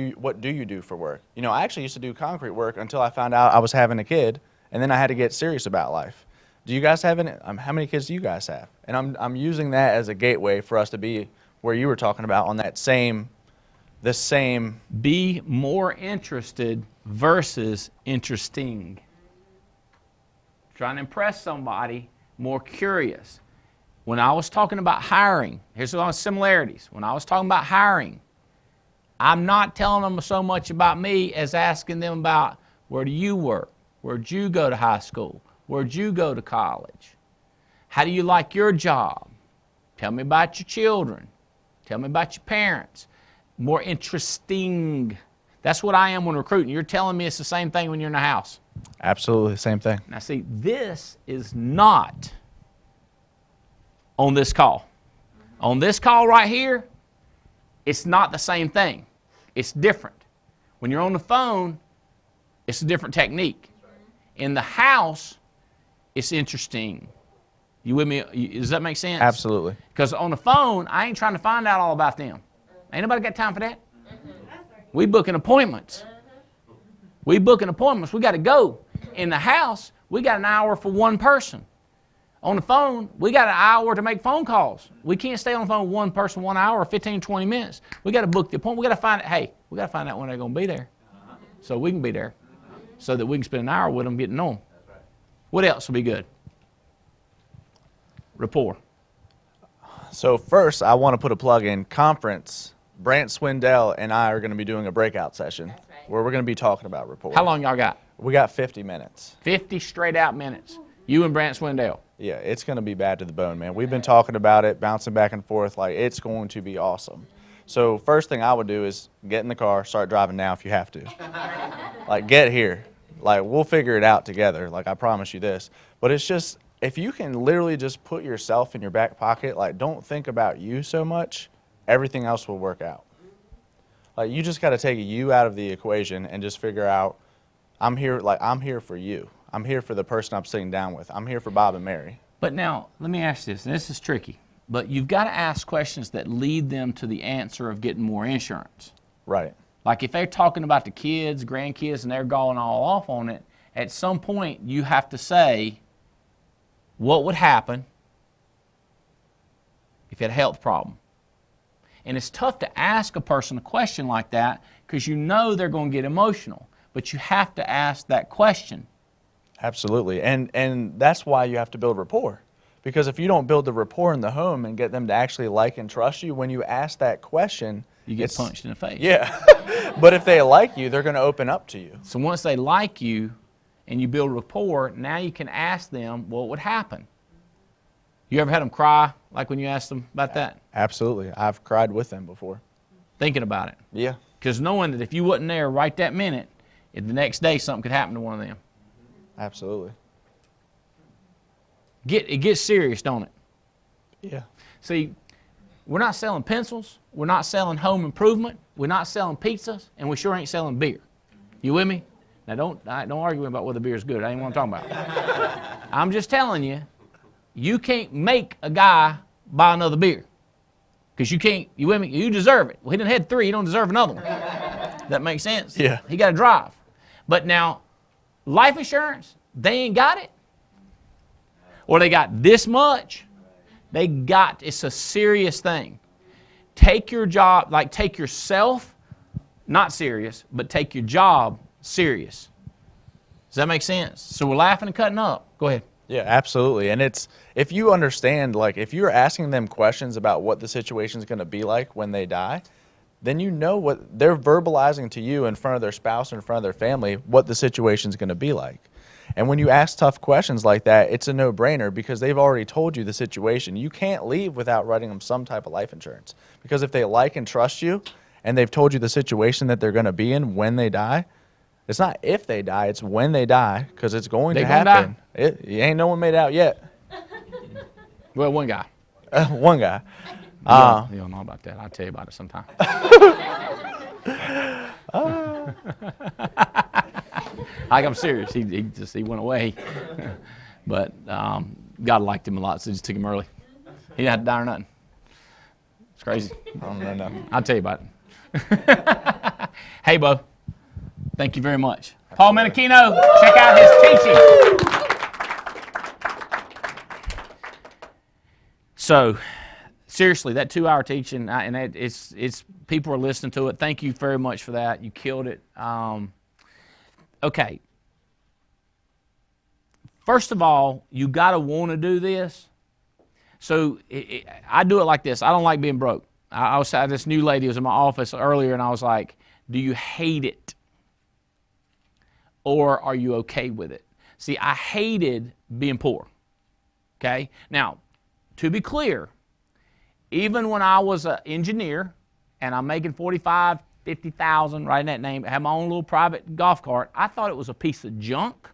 you do for work? I actually used to do concrete work until I found out I was having a kid, and then I had to get serious about life. Do you guys have any? How many kids do you guys have? And I'm using that as a gateway for us to be where you were talking about on that same.
Be more interested versus interesting. Trying to impress somebody, more curious. When I was talking about hiring, here's some similarities. When I was talking about hiring, I'm not telling them so much about me as asking them about where do you work? Where'd you go to high school? Where'd you go to college? How do you like your job? Tell me about your children. Tell me about your parents. More interesting. That's what I am when recruiting. You're telling me it's the same thing when you're in the house.
Absolutely the same thing.
Now see, this is not on this call. On this call right here, it's not the same thing. It's different. When you're on the phone, it's a different technique. In the house, it's interesting. You with me? Does that make sense?
Absolutely.
Because on the phone, I ain't trying to find out all about them. Ain't nobody got time for that. We booking appointments. We booking appointments. We got to go. In the house, we got an hour for one person. On the phone, we got an hour to make phone calls. We can't stay on the phone with one person 1 hour, 15, 20 minutes. We got to book the appointment. We got to find, hey, we got to find out when they're going to be there so we can be there so that we can spend an hour with them getting to know them. What else would be good? Rapport.
So first, I want to put a plug in conference. Brant Swindell and I are going to be doing a breakout session where we're going to be talking about rapport.
How long y'all got?
We got 50 minutes.
50 straight out minutes. You and Brant Swindell.
Yeah, it's going to be bad to the bone, man. We've been talking about it, bouncing back and forth. Like, it's going to be awesome. So first thing I would do is get in the car, start driving now if you have to. Like, get here. Like, we'll figure it out together. Like, I promise you this. But it's just, if you can literally just put yourself in your back pocket, like, don't think about you so much, everything else will work out. Like, you just got to take you out of the equation and just figure out, I'm here for you. I'm here for the person I'm sitting down with. I'm here for Bob and Mary.
But now, let me ask this, and this is tricky, but you've got to ask questions that lead them to the answer of getting more insurance.
Right.
Like if they're talking about the kids, grandkids, and they're going all off on it, at some point you have to say, what would happen if you had a health problem? And it's tough to ask a person a question like that because you know they're going to get emotional, but you have to ask that question.
Absolutely. And that's why you have to build rapport. Because if you don't build the rapport in the home and get them to actually like and trust you, when you ask that question,
You get punched in the face.
Yeah. But if they like you, they're going to open up to you.
So once they like you and you build rapport, now you can ask them what would happen. You ever had them cry like when you asked them about that?
Absolutely. I've cried with them before.
Thinking about it.
Yeah.
Because knowing that if you wasn't there right that minute, the next day something could happen to one of them.
Absolutely.
It gets serious, don't it?
Yeah.
See, we're not selling pencils. We're not selling home improvement. We're not selling pizzas, and we sure ain't selling beer. You with me? Now don't argue about whether beer is good. I ain't what I'm talking about. I'm just telling you, you can't make a guy buy another beer. Because you can't, you with me? You deserve it. Well, he done had 3, he don't deserve another one. That makes sense?
Yeah.
He got to drive. But now, life insurance, they ain't got it. Or they got this much. It's a serious thing. Take your job, like take yourself, not serious, but take your job serious. Does that make sense? So we're laughing and cutting up. Go ahead.
Yeah, absolutely. And it's, if you understand, like if you're asking them questions about what the situation is going to be like when they die, then you know what they're verbalizing to you in front of their spouse or in front of their family, what the situation is going to be like. And when you ask tough questions like that, it's a no-brainer because they've already told you the situation. You can't leave without writing them some type of life insurance. Because if they like and trust you and they've told you the situation that they're going to be in when they die, it's not if they die, it's when they die because it's going to happen. You ain't no one made out yet.
Well, one guy.
One guy.
You don't know about that. I'll tell you about it sometime. Like I'm serious. He went away. But God liked him a lot, so he just took him early. He didn't have to die or nothing. It's crazy.
I don't know nothing.
I'll tell you about it. Hey, Bo. Thank you very much. Paul Menachino, check out his teaching. So, seriously, that 2-hour teaching, and it's people are listening to it. Thank you very much for that. You killed it. Okay. First of all, you got to want to do this. So I do it like this. I don't like being broke. This new lady was in my office earlier, and I was like, do you hate it? Or are you okay with it? See, I hated being poor. Okay? Now, to be clear, even when I was an engineer and I'm making $45,000, $50,000, right in that name, I had my own little private golf cart, I thought it was a piece of junk.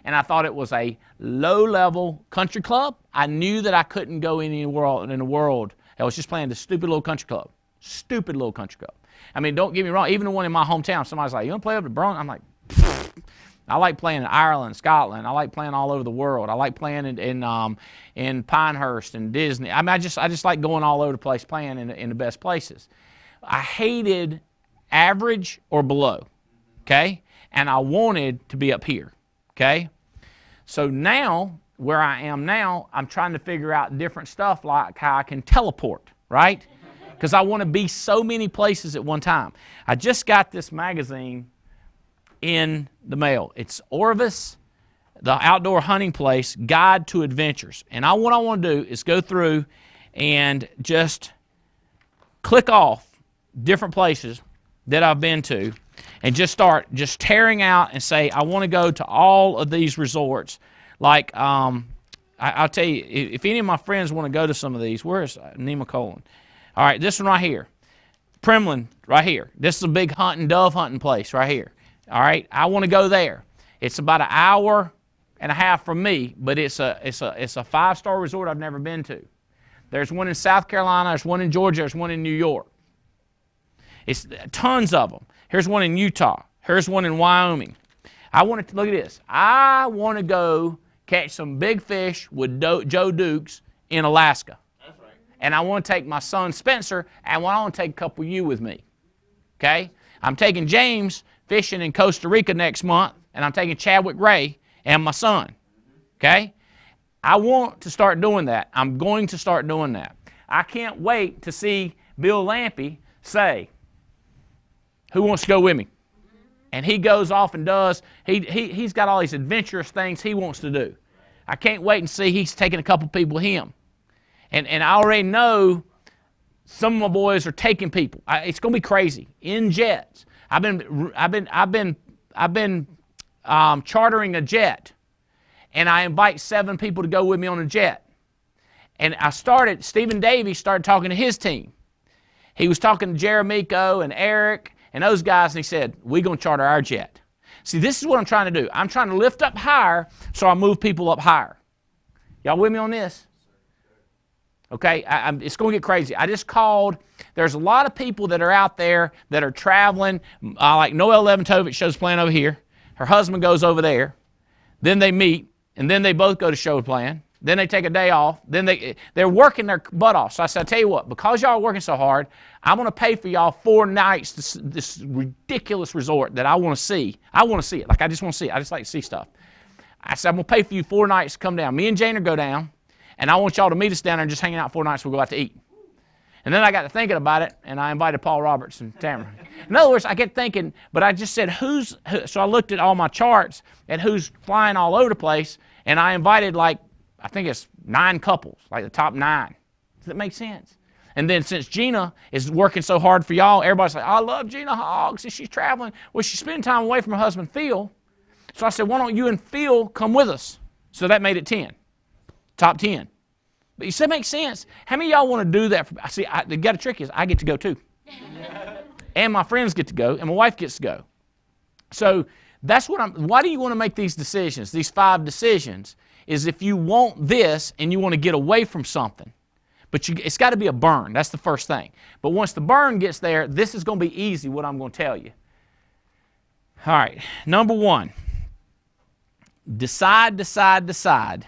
And I thought it was a low-level country club. I knew that I couldn't go anywhere in the world. I was just playing this stupid little country club. Stupid little country club. I mean, don't get me wrong. Even the one in my hometown, somebody's like, you want to play up the Bronx? I'm like, I like playing in Ireland, Scotland. I like playing all over the world. I like playing in Pinehurst and Disney. I mean, I just like going all over the place, playing in the best places. I hated average or below, okay? And I wanted to be up here, okay? So now, where I am now, I'm trying to figure out different stuff like how I can teleport, right? Because I want to be so many places at one time. I just got this magazine in the mail. It's Orvis, the outdoor hunting place, Guide to Adventures. And what I want to do is go through and just click off different places that I've been to and just start just tearing out and say, I want to go to all of these resorts. Like, I'll tell you, if any of my friends want to go to some of these, where's Nema Colon? All right, this one right here. Primlin right here. This is a big hunting, dove hunting place right here. All right, I want to go there. It's about an hour and a half from me, but it's a 5-star resort I've never been to. There's one in South Carolina, there's one in Georgia, there's one in New York. It's tons of them. Here's one in Utah. Here's one in Wyoming. I want to look at this. I want to go catch some big fish with Joe Dukes in Alaska. That's right. And I want to take my son Spencer, and I want to take a couple of you with me. Okay? I'm taking James fishing in Costa Rica next month, and I'm taking Chadwick Ray and my son. Okay? I want to start doing that. I'm going to start doing that. I can't wait to see Bill Lampy say, who wants to go with me? And he goes off and does, he's got all these adventurous things he wants to do. I can't wait and see he's taking a couple people with him. And I already know some of my boys are taking people. It's going to be crazy. In jets. I've been chartering a jet, and I invite 7 people to go with me on a jet. And Stephen Davies started talking to his team. He was talking to Jeremico and Eric and those guys, and he said, we're going to charter our jet. See, this is what I'm trying to do. I'm trying to lift up higher so I move people up higher. Y'all with me on this? Okay, it's going to get crazy. I just called. There's a lot of people that are out there that are traveling. Like Noelle Leventovich shows playing over here. Her husband goes over there. Then they meet, and then they both go to show plan. Then they take a day off. Then they're working their butt off. So I said, I'll tell you what, because y'all are working so hard, I'm going to pay for y'all 4 nights to this ridiculous resort that I want to see. I want to see it. Like, I just want to see it. I just like to see stuff. I said, I'm going to pay for you 4 nights to come down. Me and Jane will go down, and I want y'all to meet us down there and just hang out 4 nights. We'll go out to eat. And then I got to thinking about it, and I invited Paul Roberts and Tamara. In other words, I kept thinking, but I just said, so I looked at all my charts and who's flying all over the place, and I invited, like, I think it's 9 couples, like the top 9. Does that make sense? And then since Gina is working so hard for y'all, everybody's like, I love Gina Hoggs, and she's traveling. Well, she's spending time away from her husband, Phil. So I said, why don't you and Phil come with us? So that made it 10, top 10. But you said it makes sense. How many of y'all want to do that? See, the trick is I get to go too. And my friends get to go, and my wife gets to go. So that's why do you want to make these decisions, these 5 decisions? Is if you want this and you want to get away from something. But it's got to be a burn. That's the first thing. But once the burn gets there, this is going to be easy, what I'm going to tell you. All right, number 1. Decide that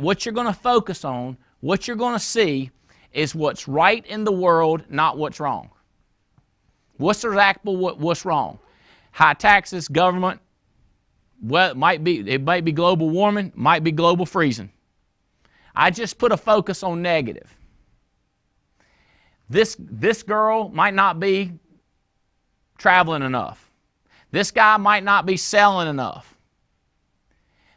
what you're going to focus on, what you're going to see, is what's right in the world, not what's wrong. What's acceptable, what's wrong? High taxes, government. Well, it might be global warming, might be global freezing. I just put a focus on negative. This girl might not be traveling enough. This guy might not be selling enough.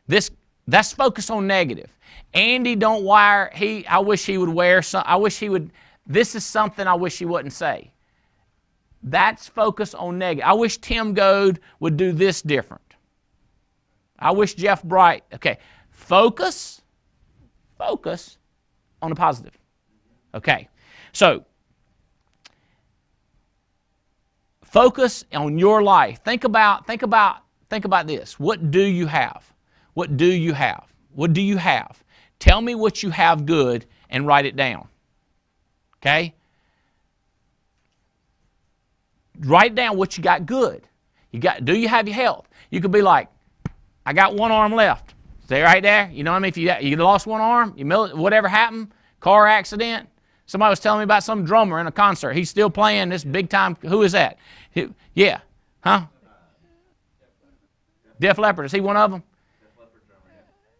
That's focus on negative. Andy don't wire. I wish he would wear some. I wish he would. This is something I wish he wouldn't say. That's focus on negative. I wish Tim Goad would do this different. I wish Jeff Bright. Okay, focus on the positive. Okay, so focus on your life. Think about this. What do you have? What do you have? What do you have? Tell me what you have good and write it down. Okay? Write down what you got good. Do you have your health? You could be like, I got one arm left. Stay right there. You know what I mean? If you lost one arm, whatever happened, car accident. Somebody was telling me about some drummer in a concert. He's still playing this big time. Who is that? Yeah. Huh? Def Leppard. Is he one of them?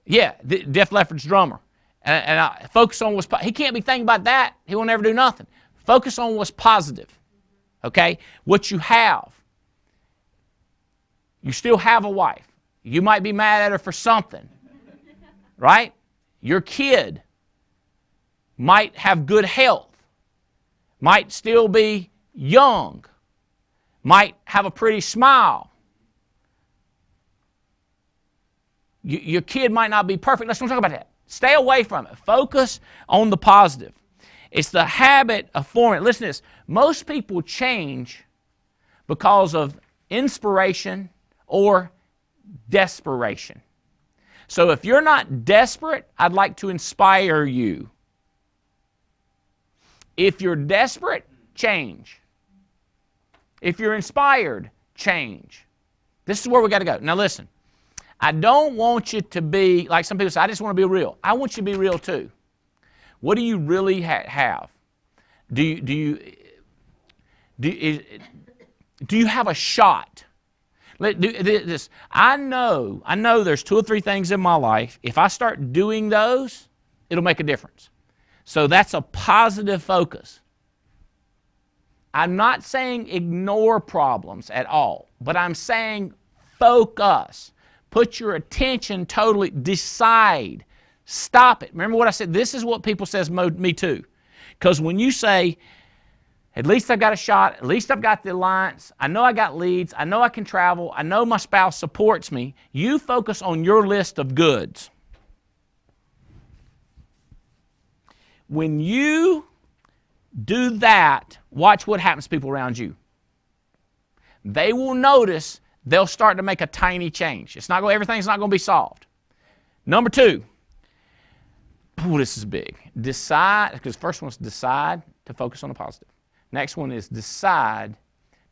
Yeah, Def Leppard's drummer. And I focus on what's he can't be thinking about that. He will never do nothing. Focus on what's positive. Okay? What you have. You still have a wife. You might be mad at her for something. Right? Your kid might have good health. Might still be young. Might have a pretty smile. Your kid might not be perfect. Let's not talk about that. Stay away from it. Focus on the positive. It's the habit of forming. Listen to this. Most people change because of inspiration or desperation. So if you're not desperate, I'd like to inspire you. If you're desperate, change. If you're inspired, change. This is where we got to go. Now listen. I don't want you to be, like some people say, I just want to be real. I want you to be real too. What do you really have? Do you have a shot? I know there's 2 or 3 things in my life. If I start doing those, it'll make a difference. So that's a positive focus. I'm not saying ignore problems at all, but I'm saying focus. Put your attention totally, decide, stop it. Remember what I said? This is what people says, me too. Because when you say, at least I've got a shot, at least I've got the alliance, I know I got leads, I know I can travel, I know my spouse supports me, you focus on your list of goods. When you do that, watch what happens to people around you. They will notice. They'll start to make a tiny change. Everything's not going to be solved. Number 2. This is big. Decide, because the first one is decide to focus on the positive. Next one is decide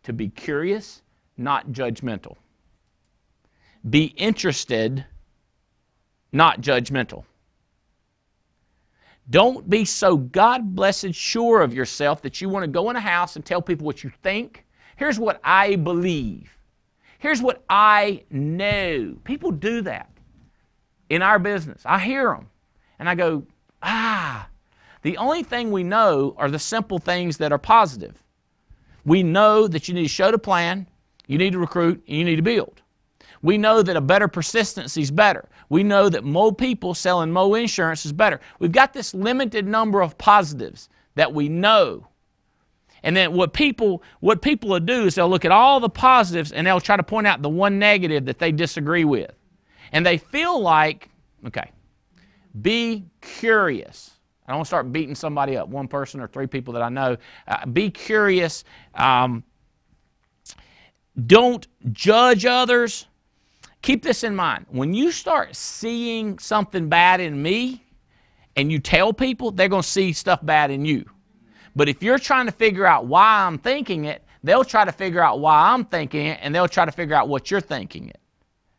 to be curious, not judgmental. Be interested, not judgmental. Don't be so God-blessed sure of yourself that you want to go in a house and tell people what you think. Here's what I believe. Here's what I know. People do that in our business. I hear them. And I go, the only thing we know are the simple things that are positive. We know that you need to show the plan, you need to recruit, and you need to build. We know that a better persistency is better. We know that more people selling more insurance is better. We've got this limited number of positives that we know. And then what people will do is they'll look at all the positives and they'll try to point out the one negative that they disagree with. And they feel like, okay, be curious. I don't want to start beating somebody up, one person or 3 people that I know. Be curious. Don't judge others. Keep this in mind. When you start seeing something bad in me and you tell people, they're going to see stuff bad in you. But if you're trying to figure out why I'm thinking it, they'll try to figure out why I'm thinking it, and they'll try to figure out what you're thinking it.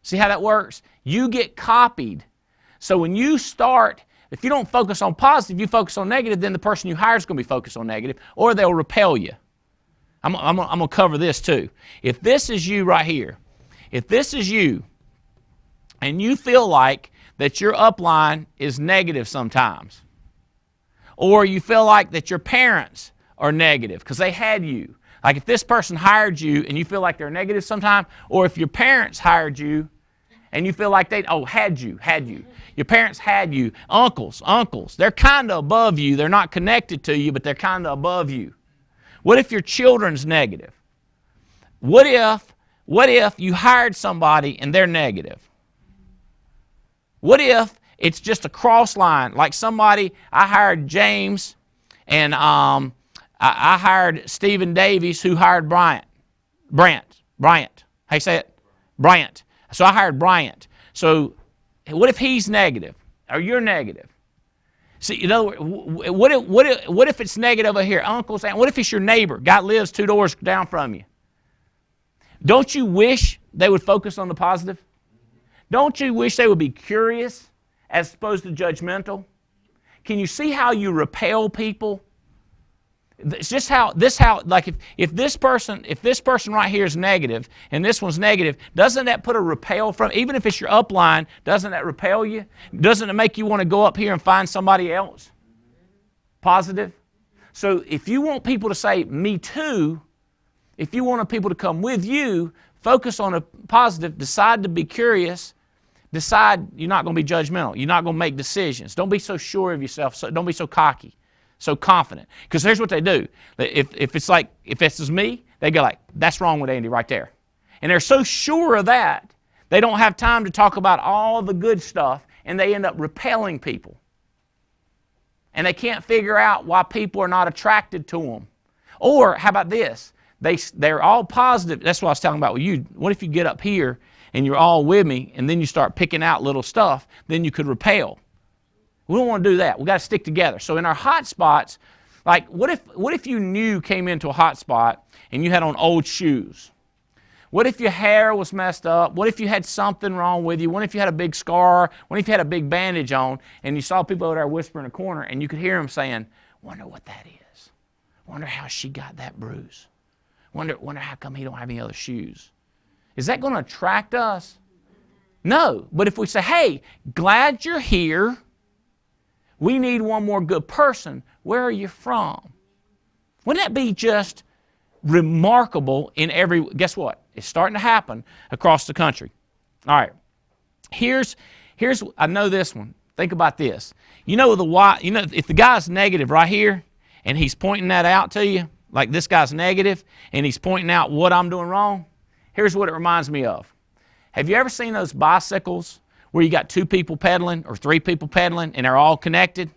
See how that works? You get copied. So when you start, if you don't focus on positive, you focus on negative, then the person you hire is going to be focused on negative, or they'll repel you. I'm going to cover this too. If this is you right here, if this is you, and you feel like that your upline is negative sometimes, or you feel like that your parents are negative because they had you. Like if this person hired you and you feel like they're negative sometimes, or if your parents hired you and you feel like had you. Your parents had you. Uncles, they're kind of above you. They're not connected to you, but they're kind of above you. What if your children's negative? What if you hired somebody and they're negative? What if it's just a cross line, like somebody, I hired James, and I hired Stephen Davies, who hired Bryant. How you say it? Bryant. So I hired Bryant. So what if he's negative, or you're negative? See, in other words, what if it's negative over here? Uncles, and what if it's your neighbor? Guy lives 2 doors down from you. Don't you wish they would focus on the positive? Don't you wish they would be curious as opposed to judgmental? Can you see how you repel people? It's just how like if this person right here is negative and this one's negative, doesn't that put a repel from, even if it's your upline, doesn't that repel you? Doesn't it make you want to go up here and find somebody else positive? So if you want people to say, me too, if you want people to come with you, focus on a positive, decide to be curious, decide you're not going to be judgmental. You're not going to make decisions. Don't be so sure of yourself. Don't be so cocky, so confident. Because here's what they do. If this is me, they go like, that's wrong with Andy right there. And they're so sure of that, they don't have time to talk about all the good stuff, and they end up repelling people. And they can't figure out why people are not attracted to them. Or how about this? They're all positive. That's what I was talking about with you. What if you get up here and you're all with me, and then you start picking out little stuff, then you could repel. We don't want to do that. We've got to stick together. So in our hot spots, like what if you came into a hot spot and you had on old shoes? What if your hair was messed up? What if you had something wrong with you? What if you had a big scar? What if you had a big bandage on and you saw people over there whispering in a corner and you could hear them saying, wonder what that is. Wonder how she got that bruise. Wonder how come he don't have any other shoes. Is that going to attract us? No. But if we say, hey, glad you're here. We need one more good person. Where are you from? Wouldn't that be just remarkable in every... Guess what? It's starting to happen across the country. All right. Here's I know this one. Think about this. You know if the guy's negative right here and he's pointing that out to you, like this guy's negative and he's pointing out what I'm doing wrong, here's what it reminds me of. Have you ever seen those bicycles where you got 2 people pedaling or 3 people pedaling and they're all connected?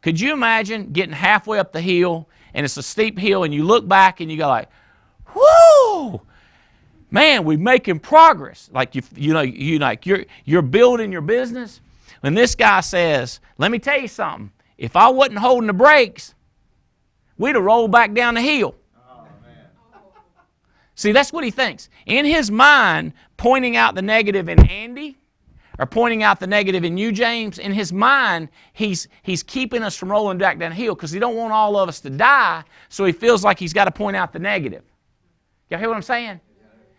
Could you imagine getting halfway up the hill and it's a steep hill and you look back and you go like, whoo, man, we're making progress. Like you're building your business. When this guy says, let me tell you something, if I wasn't holding the brakes, we'd have rolled back down the hill. See, that's what he thinks. In his mind, pointing out the negative in Andy or pointing out the negative in you, James, in his mind, he's keeping us from rolling back down the hill because he don't want all of us to die, so he feels like he's got to point out the negative. Y'all hear what I'm saying?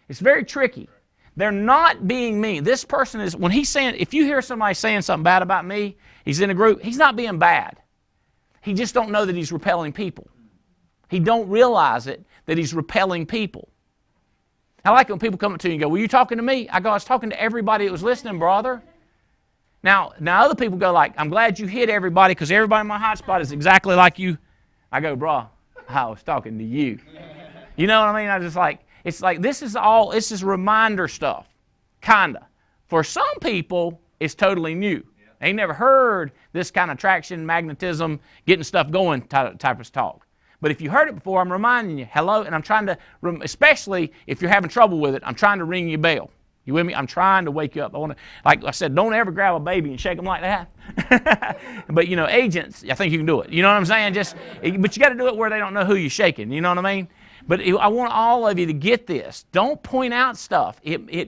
It's very tricky. They're not being mean. This person is, when he's saying, if you hear somebody saying something bad about me, he's in a group, he's not being bad. He just don't know that he's repelling people. He don't realize it, that he's repelling people. I like it when people come up to you and go, were you talking to me? I go, I was talking to everybody that was listening, brother. Now other people go like, I'm glad you hit everybody because everybody in my hot spot is exactly like you. I go, bro, I was talking to you. You know what I mean? I just like, it's like this is reminder stuff, kinda. For some people, it's totally new. They never heard this kind of traction, magnetism, getting stuff going type of talk. But if you heard it before, I'm reminding you, hello, and I'm trying to, especially if you're having trouble with it, I'm trying to ring your bell. You with me? I'm trying to wake you up. I want to, like I said, don't ever grab a baby and shake them like that. But, agents, I think you can do it. You know what I'm saying? But you got to do it where they don't know who you're shaking. You know what I mean? But I want all of you to get this. Don't point out stuff. People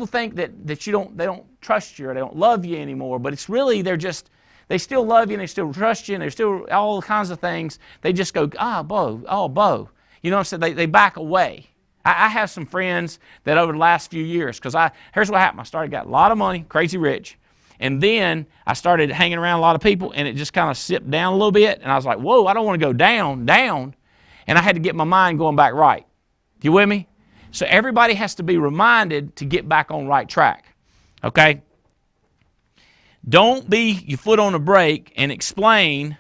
think that they don't trust you or they don't love you anymore, but it's really they still love you and they still trust you and they're still all kinds of things. They just go, Bo. You know what I'm saying? They back away. I have some friends that over the last few years, because here's what happened. I got a lot of money, crazy rich, and then I started hanging around a lot of people and it just kind of sipped down a little bit and I was like, whoa, I don't want to go down. And I had to get my mind going back right. You with me? So everybody has to be reminded to get back on right track. Okay? Don't be your foot on the brake and explain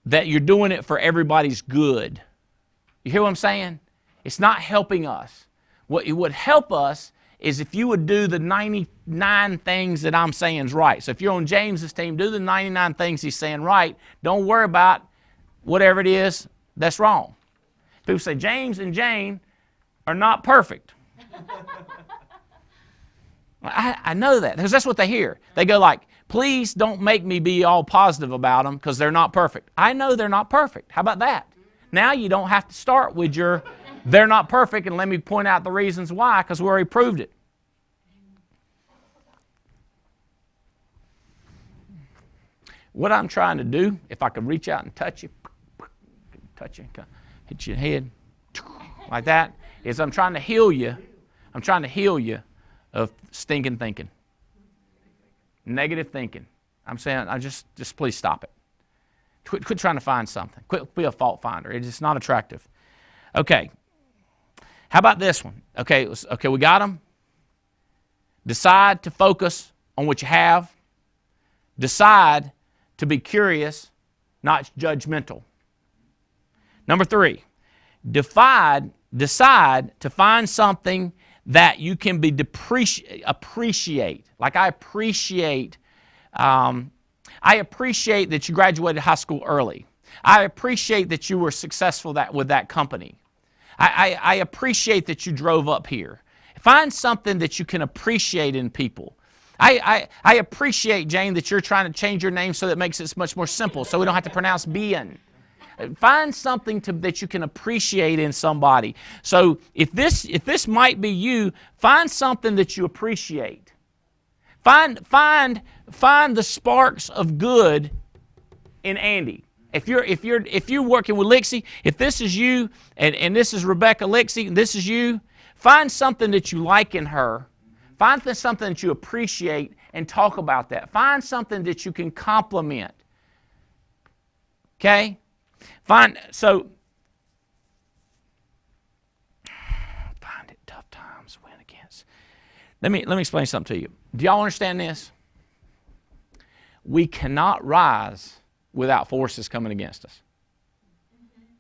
that you're doing it for everybody's good. You hear what I'm saying? It's not helping us. What would help us is if you would do the 99 things that I'm saying is right. So if you're on James's team, do the 99 things he's saying right. Don't worry about whatever it is that's wrong. People say James and Jane are not perfect. I know that because that's what they hear. They go like, please don't make me be all positive about them because they're not perfect. I know they're not perfect. How about that? Now you don't have to start with your, they're not perfect, and let me point out the reasons why, because we already proved it. What I'm trying to do, if I could reach out and touch you, hit your head, like that, is I'm trying to heal you. I'm trying to heal you of stinking thinking. Negative thinking. I'm saying, just please stop it. Quit trying to find something. Quit be a fault finder. It's just not attractive. Okay. How about this one? Okay, we got them. Decide to focus on what you have. Decide to be curious, not judgmental. Number 3, decide to find something that you can appreciate. Like I appreciate that you graduated high school early. I appreciate that you were successful with that company. I appreciate that you drove up here. Find something that you can appreciate in people. I appreciate, Jane, that you're trying to change your name so that it makes it much more simple, so we don't have to pronounce bien. Find something that you can appreciate in somebody. So if this might be you, find something that you appreciate. Find the sparks of good in Andy. If you're working with Lixie, if this is you and this is Rebecca Lixie, and this is you, find something that you like in her. Find something that you appreciate and talk about that. Find something that you can compliment. Okay? Find it tough times, win against. Let me explain something to you. Do y'all understand this? We cannot rise without forces coming against us.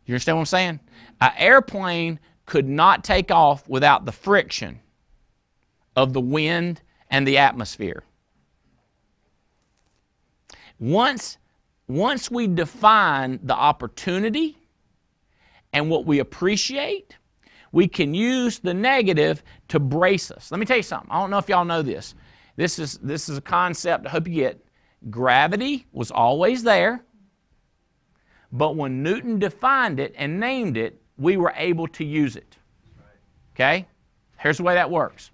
You understand what I'm saying? An airplane could not take off without the friction of the wind and the atmosphere. Once we define the opportunity and what we appreciate, we can use the negative to brace us. Let me tell you something. I don't know if y'all know this. This is a concept I hope you get. Gravity was always there, but when Newton defined it and named it, we were able to use it. Okay? Here's the way that works.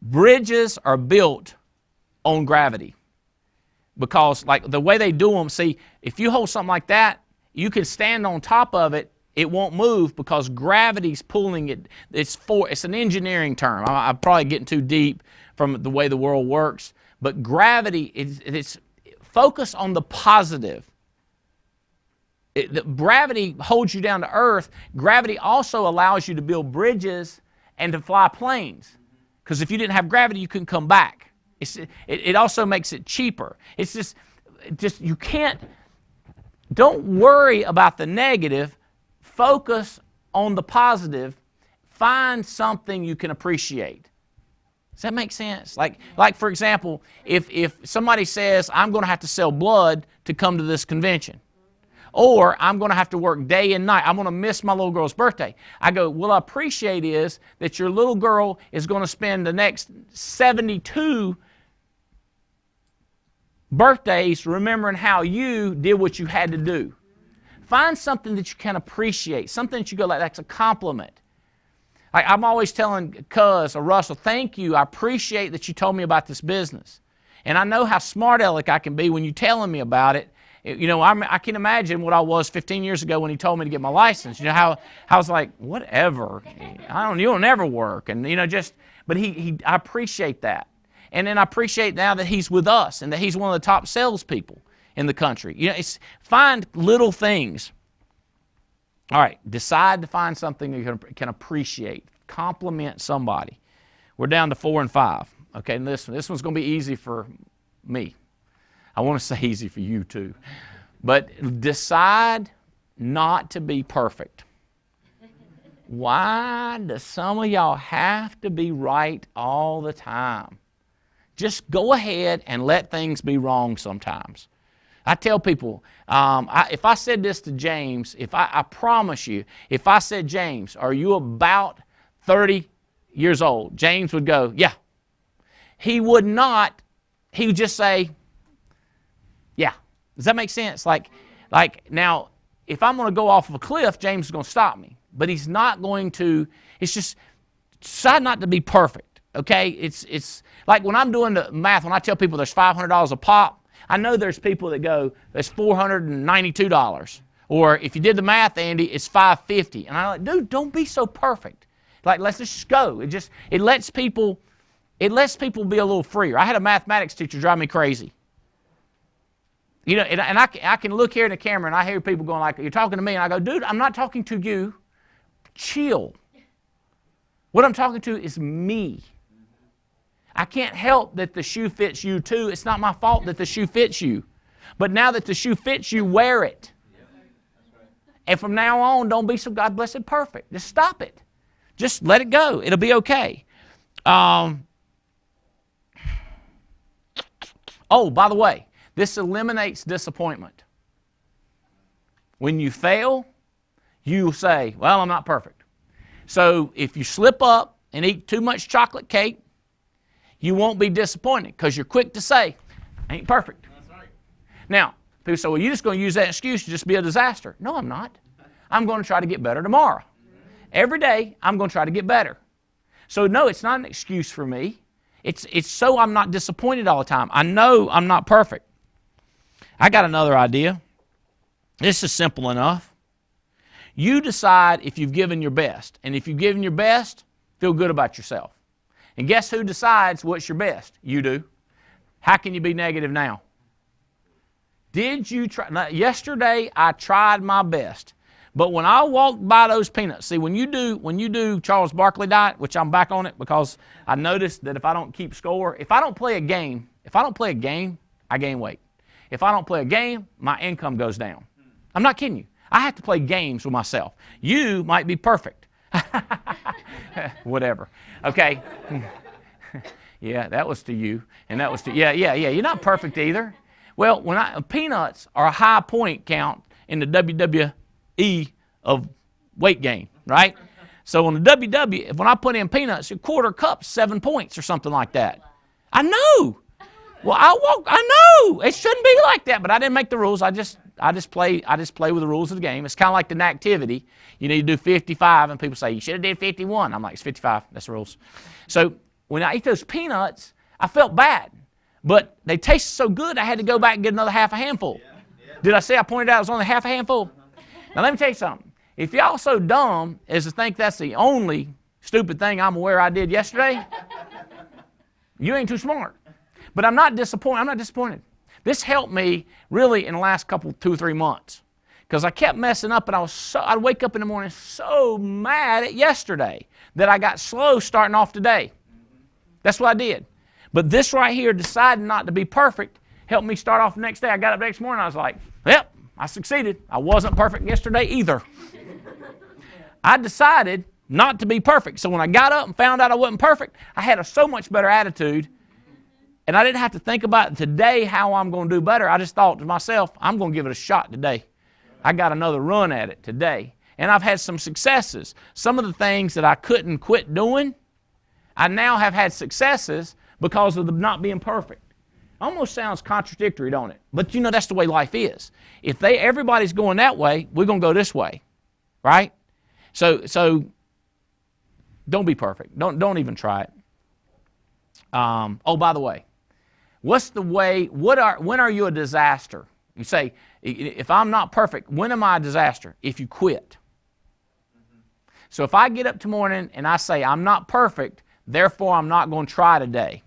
Bridges are built on gravity because, like, the way they do them, see, if you hold something like that, you can stand on top of it, it won't move because gravity's pulling it. It's an engineering term. I'm probably getting too deep from the way the world works, but gravity, it's focus on the positive. Gravity holds you down to earth. Gravity also allows you to build bridges and to fly planes. Because if you didn't have gravity, you couldn't come back. It also makes it cheaper. It's just you can't, don't worry about the negative. Focus on the positive. Find something you can appreciate. Does that make sense? Like for example, if somebody says, I'm going to have to sell blood to come to this convention, or I'm going to have to work day and night, I'm going to miss my little girl's birthday. I go, what I appreciate is that your little girl is going to spend the next 72 birthdays remembering how you did what you had to do. Find something that you can appreciate, something that you go like, that's a compliment. I'm always telling Cuz or Russell, thank you, I appreciate that you told me about this business. And I know how smart aleck I can be when you're telling me about it. You know, I can imagine what I was 15 years ago when he told me to get my license. You know, how I was like, whatever, you'll never work. And, you know, but I appreciate that. And then I appreciate now that he's with us and that he's one of the top salespeople in the country. You know, find little things. All right, decide to find something you can appreciate. Compliment somebody. We're down to 4 and 5. Okay, and this one's going to be easy for me. I want to say easy for you too. But decide not to be perfect. Why do some of y'all have to be right all the time? Just go ahead and let things be wrong sometimes. I tell people, if I said this to James, I promise you, if I said, James, are you about 30 years old? James would go, yeah. He would not, he would just say, yeah. Does that make sense? Like now, if I'm going to go off of a cliff, James is going to stop me. But he's not going to. It's just decide not to be perfect. Okay? It's like when I'm doing the math, when I tell people there's $500 a pop, I know there's people that go, there's $492. Or if you did the math, Andy, it's $550. And I'm like, dude, don't be so perfect. Like, let's just go. It lets people be a little freer. I had a mathematics teacher drive me crazy. You know, and I can look here in the camera and I hear people going like, you're talking to me, and I go, dude, I'm not talking to you. Chill. What I'm talking to is me. I can't help that the shoe fits you too. It's not my fault that the shoe fits you. But now that the shoe fits you, wear it. And from now on, don't be so God blessed perfect. Just stop it. Just let it go. It'll be okay. Oh, by the way, this eliminates disappointment. When you fail, you say, well, I'm not perfect. So if you slip up and eat too much chocolate cake, you won't be disappointed because you're quick to say, I ain't perfect. That's right. Now, people say, well, you're just going to use that excuse to just be a disaster. No, I'm not. I'm going to try to get better tomorrow. Every day, I'm going to try to get better. So, no, it's not an excuse for me. It's so I'm not disappointed all the time. I know I'm not perfect. I got another idea. This is simple enough. You decide if you've given your best. And if you've given your best, feel good about yourself. And guess who decides what's your best? You do. How can you be negative now? Did you try? Now, yesterday, I tried my best. But when I walked by those peanuts, see, when you do Charles Barkley diet, which I'm back on it because I noticed that if I don't keep score, if I don't play a game, I gain weight. If I don't play a game, my income goes down. I'm not kidding you. I have to play games with myself. You might be perfect. Whatever. Okay. Yeah, that was to you, and that was to yeah. You're not perfect either. Well, peanuts are a high point count in the WWE of weight gain, right? So on the WWE, when I put in peanuts, a quarter cup's 7 points or something like that. I know. Well, I know. It shouldn't be like that, but I didn't make the rules. I just play with the rules of the game. It's kind of like an activity. You need to do 55, and people say, you should have did 51. I'm like, it's 55. That's the rules. So when I ate those peanuts, I felt bad. But they tasted so good, I had to go back and get another half a handful. Did I say I pointed out it was only half a handful? Now, let me tell you something. If y'all so dumb as to think that's the only stupid thing I'm aware I did yesterday, you ain't too smart. But I'm not disappointed. This helped me really in the last 2 or 3 months because I kept messing up, and I'd wake up in the morning so mad at yesterday that I got slow starting off today. That's what I did. But this right here, deciding not to be perfect, helped me start off the next day. I got up next morning, I was like, yep, I succeeded. I wasn't perfect yesterday either. I decided not to be perfect. So when I got up and found out I wasn't perfect, I had a so much better attitude. And I didn't have to think about today how I'm going to do better. I just thought to myself, I'm going to give it a shot today. I got another run at it today. And I've had some successes. Some of the things that I couldn't quit doing, I now have had successes because of them not being perfect. Almost sounds contradictory, don't it? But you know, that's the way life is. If everybody's going that way, we're going to go this way, right? So don't be perfect. Don't even try it. Oh, by the way, when are you a disaster? You say, if I'm not perfect, when am I a disaster? If you quit. So if I get up tomorrow morning and I say, I'm not perfect, therefore I'm not going to try today.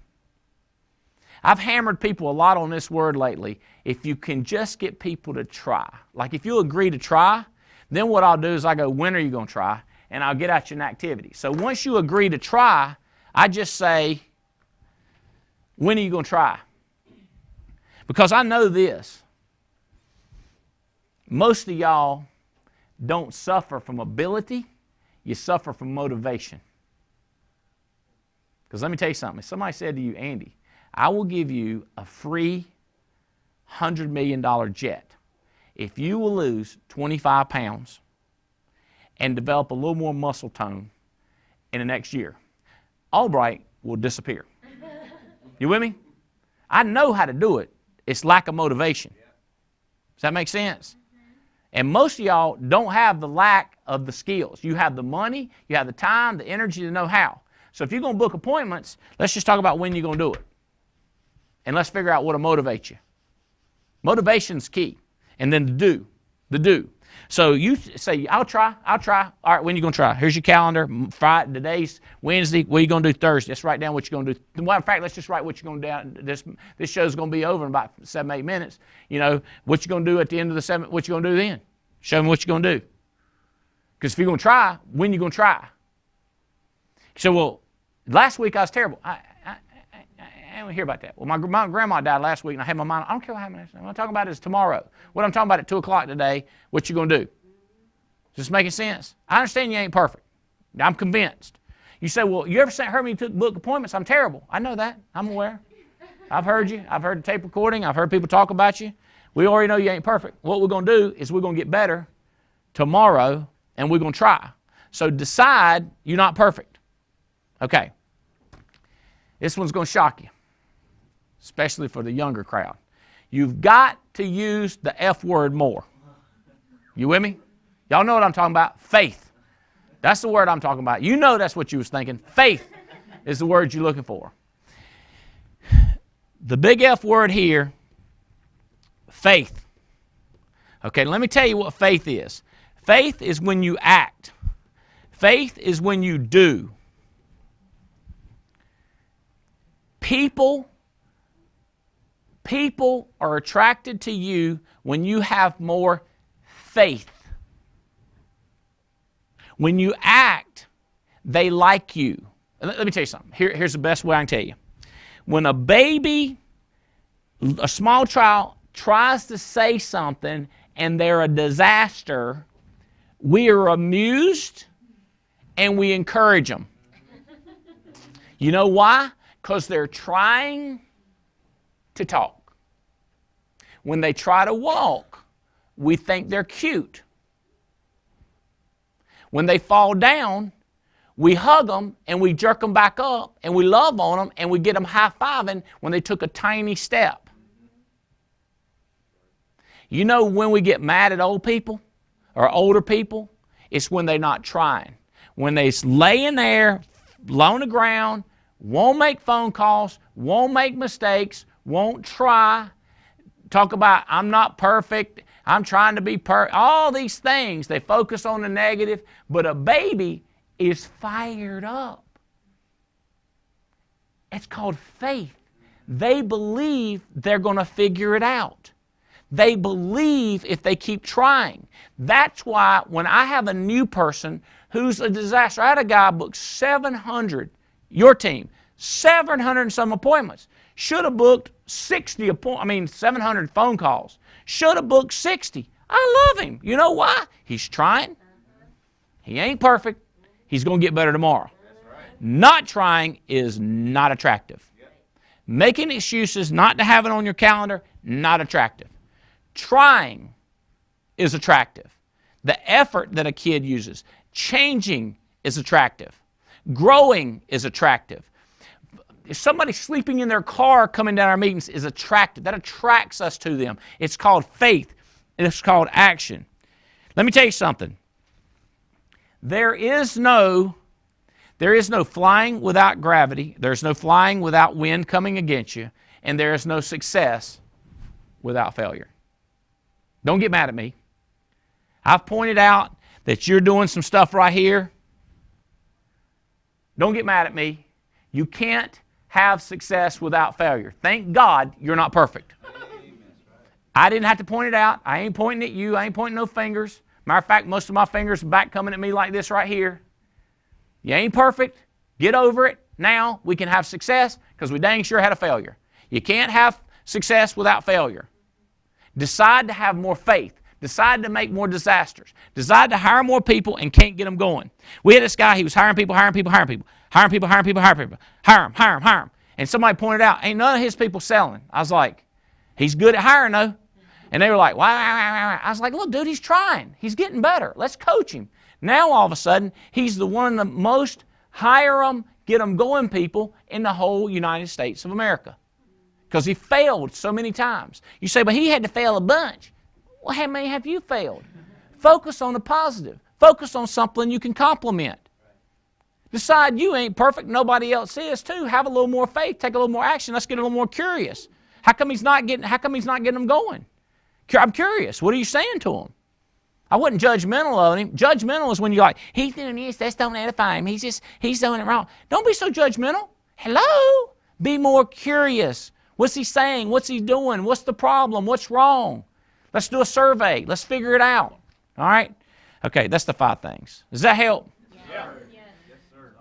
I've hammered people a lot on this word lately. If you can just get people to try. Like if you agree to try, then what I'll do is I go, when are you going to try? And I'll get out you an activity. So once you agree to try, I just say, when are you going to try? Because I know this. Most of y'all don't suffer from ability. You suffer from motivation. Because let me tell you something. If somebody said to you, Andy, I will give you a free $100 million jet if you will lose 25 pounds and develop a little more muscle tone in the next year, Albright will disappear. You with me? I know how to do it. It's lack of motivation. Does that make sense? And most of y'all don't have the lack of the skills. You have the money, you have the time, the energy, the know-how. So if you're going to book appointments, let's just talk about when you're going to do it. And let's figure out what will motivate you. Motivation's key. And then the do. So you say, I'll try. All right, when are you going to try? Here's your calendar. Friday, today's Wednesday. What are you going to do Thursday? Let's write down what you're going to do. Well, in fact, let's just write what you're going to do. This show's going to be over in about 7-8 minutes. You know, what you're going to do at the end of the 7, what you're going to do then. Show me what you're going to do. Because if you're going to try, when are you going to try? So, well, last week I was terrible. I don't hear about that. Well, my grandma died last week, and I had my mind. I don't care what happened. What I'm talking about is tomorrow. What I'm talking about at 2 o'clock today, what you going to do? Just making sense? I understand you ain't perfect. I'm convinced. You say, well, you ever heard me book appointments? I'm terrible. I know that. I'm aware. I've heard you. I've heard the tape recording. I've heard people talk about you. We already know you ain't perfect. What we're going to do is we're going to get better tomorrow, and we're going to try. So decide you're not perfect. Okay. This one's going to shock you, especially for the younger crowd. You've got to use the F word more. You with me? Y'all know what I'm talking about? Faith. That's the word I'm talking about. You know that's what you was thinking. Faith is the word you're looking for. The big F word here, faith. Okay, let me tell you what faith is. Faith is when you act. Faith is when you do. People are attracted to you when you have more faith. When you act, they like you. Let me tell you something. Here's the best way I can tell you. When a baby, a small child, tries to say something and they're a disaster, we are amused and we encourage them. You know why? Because they're trying to talk. When they try to walk, we think they're cute. When they fall down, we hug them and we jerk them back up and we love on them and we get them high-fiving when they took a tiny step. You know when we get mad at old people or older people? It's when they're not trying. When they're laying there, on the ground, won't make phone calls, won't make mistakes, won't try. Talk about, I'm not perfect, I'm trying to be perfect. All these things, they focus on the negative, but a baby is fired up. It's called faith. They believe they're going to figure it out. They believe if they keep trying. That's why when I have a new person who's a disaster, I had a guy book 700, your team, 700 and some appointments. Should have booked 700 phone calls. Should have booked 60. I love him. You know why? He's trying. He ain't perfect. He's going to get better tomorrow. Not trying is not attractive. Making excuses not to have it on your calendar, not attractive. Trying is attractive. The effort that a kid uses. Changing is attractive. Growing is attractive. If somebody's sleeping in their car coming down our meetings is attractive. That attracts us to them. It's called faith. It's called action. Let me tell you something. There is no flying without gravity. There's no flying without wind coming against you. And there is no success without failure. Don't get mad at me. I've pointed out that you're doing some stuff right here. Don't get mad at me. You can't have success without failure. Thank God you're not perfect. I didn't have to point it out. I ain't pointing at you. I ain't pointing no fingers. Matter of fact, most of my fingers are back coming at me like this right here. You ain't perfect. Get over it. Now we can have success because we dang sure had a failure. You can't have success without failure. Decide to have more faith. Decide to make more disasters. Decide to hire more people and can't get them going. We had this guy, he was hiring people. Hire them. And somebody pointed out, ain't none of his people selling. I was like, he's good at hiring though. And they were like, wow. I was like, look, dude, he's trying. He's getting better. Let's coach him. Now all of a sudden, he's the one of the most hire them, get them going people in the whole United States of America. Because he failed so many times. You say, but he had to fail a bunch. Well, how many have you failed? Focus on the positive. Focus on something you can compliment. Decide you ain't perfect, nobody else is too. Have a little more faith, take a little more action. Let's get a little more curious. How come he's not getting them going? I'm curious. What are you saying to him? I wasn't judgmental of him. Judgmental is when you're like, he's doing this, that's don't edify him. He's doing it wrong. Don't be so judgmental. Hello? Be more curious. What's he saying? What's he doing? What's the problem? What's wrong? Let's do a survey. Let's figure it out. All right? Okay, that's the 5 things. Does that help?
Yeah.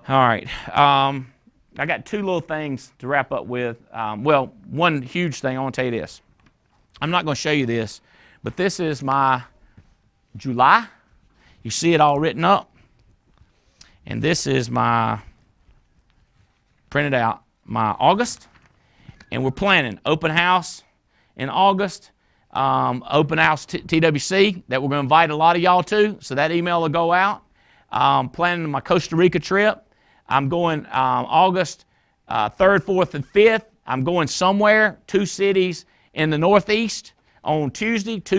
All right. I got 2 little things to wrap up with. Well, one huge thing, I want to tell you this. I'm not going to show you this, but this is my July. You see it all written up. And this is my, printed out, my August. And we're planning open house in August. Open house TWC that we're going to invite a lot of y'all to. So that email will go out. Planning my Costa Rica trip. I'm going August 3rd, 4th, and 5th. I'm going somewhere, 2 cities in the Northeast on Tuesday, 2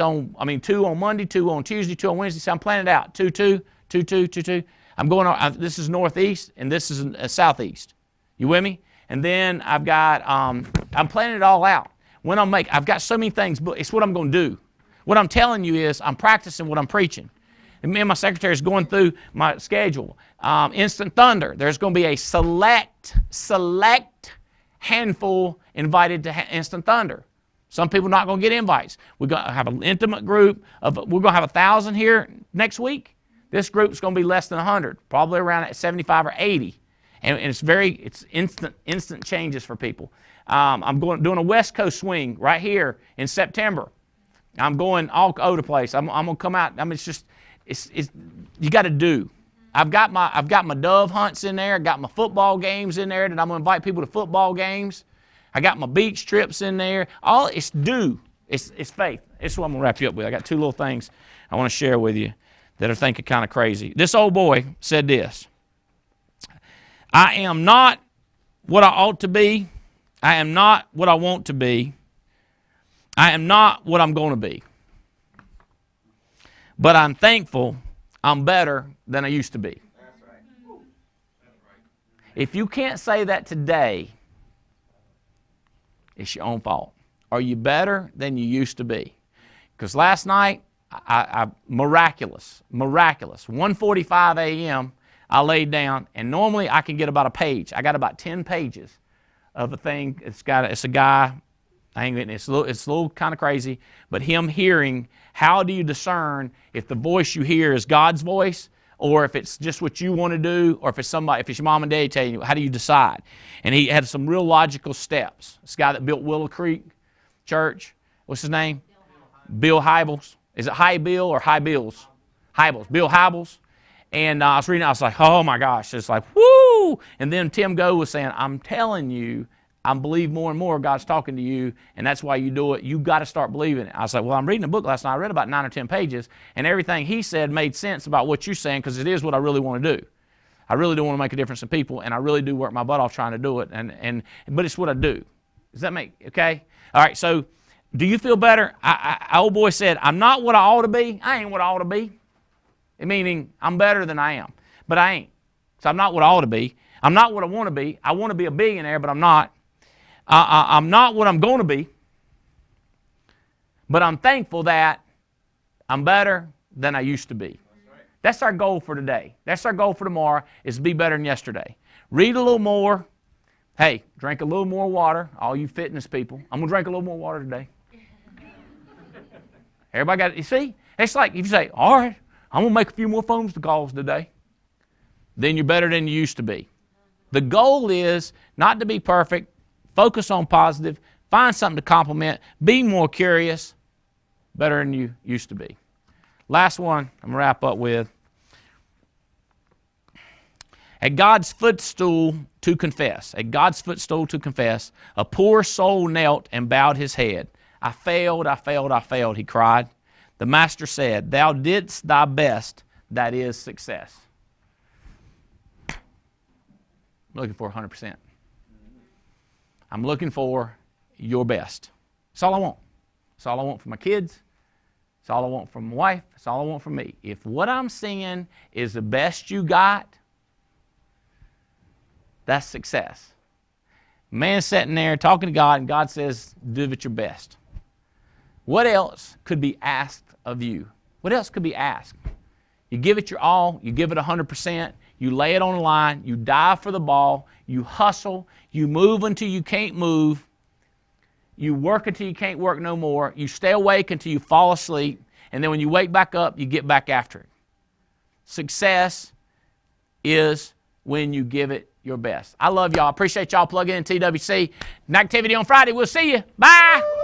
on Monday, 2 on Tuesday, 2 on Wednesday. So I'm planning it out, 2, 2, 2, 2, 2, 2. I'm going, this is Northeast, and this is Southeast. You with me? And then I've got, I'm planning it all out. When I've got so many things, but it's what I'm going to do. What I'm telling you is I'm practicing what I'm preaching. And me and my secretary is going through my schedule. Instant Thunder, there's going to be a select handful invited to Instant Thunder. Some people are not going to get invites. We're going to have an intimate group. We're going to have 1,000 here next week. This group is going to be less than 100, probably around 75 or 80. And it's instant changes for people. I'm doing a West Coast swing right here in September. I'm going all over the place. I'm going to come out. I mean, it's you got to do. I've got my dove hunts in there. I got my football games in there that I'm going to invite people to football games. I got my beach trips in there. All it's do. It's faith. It's what I'm going to wrap you up with. I got 2 little things I want to share with you that are thinking kind of crazy. This old boy said this. I am not what I ought to be. I am not what I want to be. I am not what I'm going to be. But I'm thankful I'm better than I used to be.
That's right.
If you can't say that today, it's your own fault. Are you better than you used to be? Because last night, I miraculous, 1:45 a.m., I laid down, and normally I can get about a page. I got about 10 pages of a thing. It's a guy. It's a little kind of crazy, but him hearing, how do you discern if the voice you hear is God's voice, or if it's just what you want to do, or if it's your mom and dad telling you, how do you decide? And he had some real logical steps. This guy that built Willow Creek Church, what's his name? Bill Hybels. Is it High Bill or High Bills? Hybels. Bill Hybels. And I was reading, I was like, oh my gosh, it's like, whoo! And then Tim Go was saying, I'm telling you, I believe more and more God's talking to you, and that's why you do it. You've got to start believing it. I was like, well, I'm reading a book last night. I read about 9 or 10 pages, and everything he said made sense about what you're saying, because it is what I really want to do. I really do want to make a difference in people, and I really do work my butt off trying to do it, but it's what I do. Does that make, okay? All right, so do you feel better? Old boy said, I'm not what I ought to be. I ain't what I ought to be. Meaning, I'm better than I am, but I ain't. So I'm not what I ought to be. I'm not what I want to be. I want to be a billionaire, but I'm not. I'm not what I'm going to be, but I'm thankful that I'm better than I used to be. That's our goal for today. That's our goal for tomorrow, is to be better than yesterday. Read a little more. Hey, drink a little more water, all you fitness people. I'm going to drink a little more water today. Everybody got it. You see? It's like if you say, all right, I'm going to make a few more phone calls today, then you're better than you used to be. The goal is not to be perfect. Focus on positive. Find something to compliment. Be more curious. Better than you used to be. Last one I'm going to wrap up with. At God's footstool to confess. At God's footstool to confess, a poor soul knelt and bowed his head. I failed, I failed, I failed, he cried. The master said, thou didst thy best, that is success. I'm looking for 100%. I'm looking for your best. That's all I want. That's all I want for my kids. It's all I want from my wife. It's all I want from me. If what I'm seeing is the best you got, that's success. Man sitting there talking to God, and God says, do it your best. What else could be asked of you? What else could be asked? You give it your all. You give it 100%. You lay it on the line. You dive for the ball. You hustle. You move until you can't move. You work until you can't work no more. You stay awake until you fall asleep. And then when you wake back up, you get back after it. Success is when you give it your best. I love y'all. Appreciate y'all plugging in TWC. An activity on Friday. We'll see you. Bye.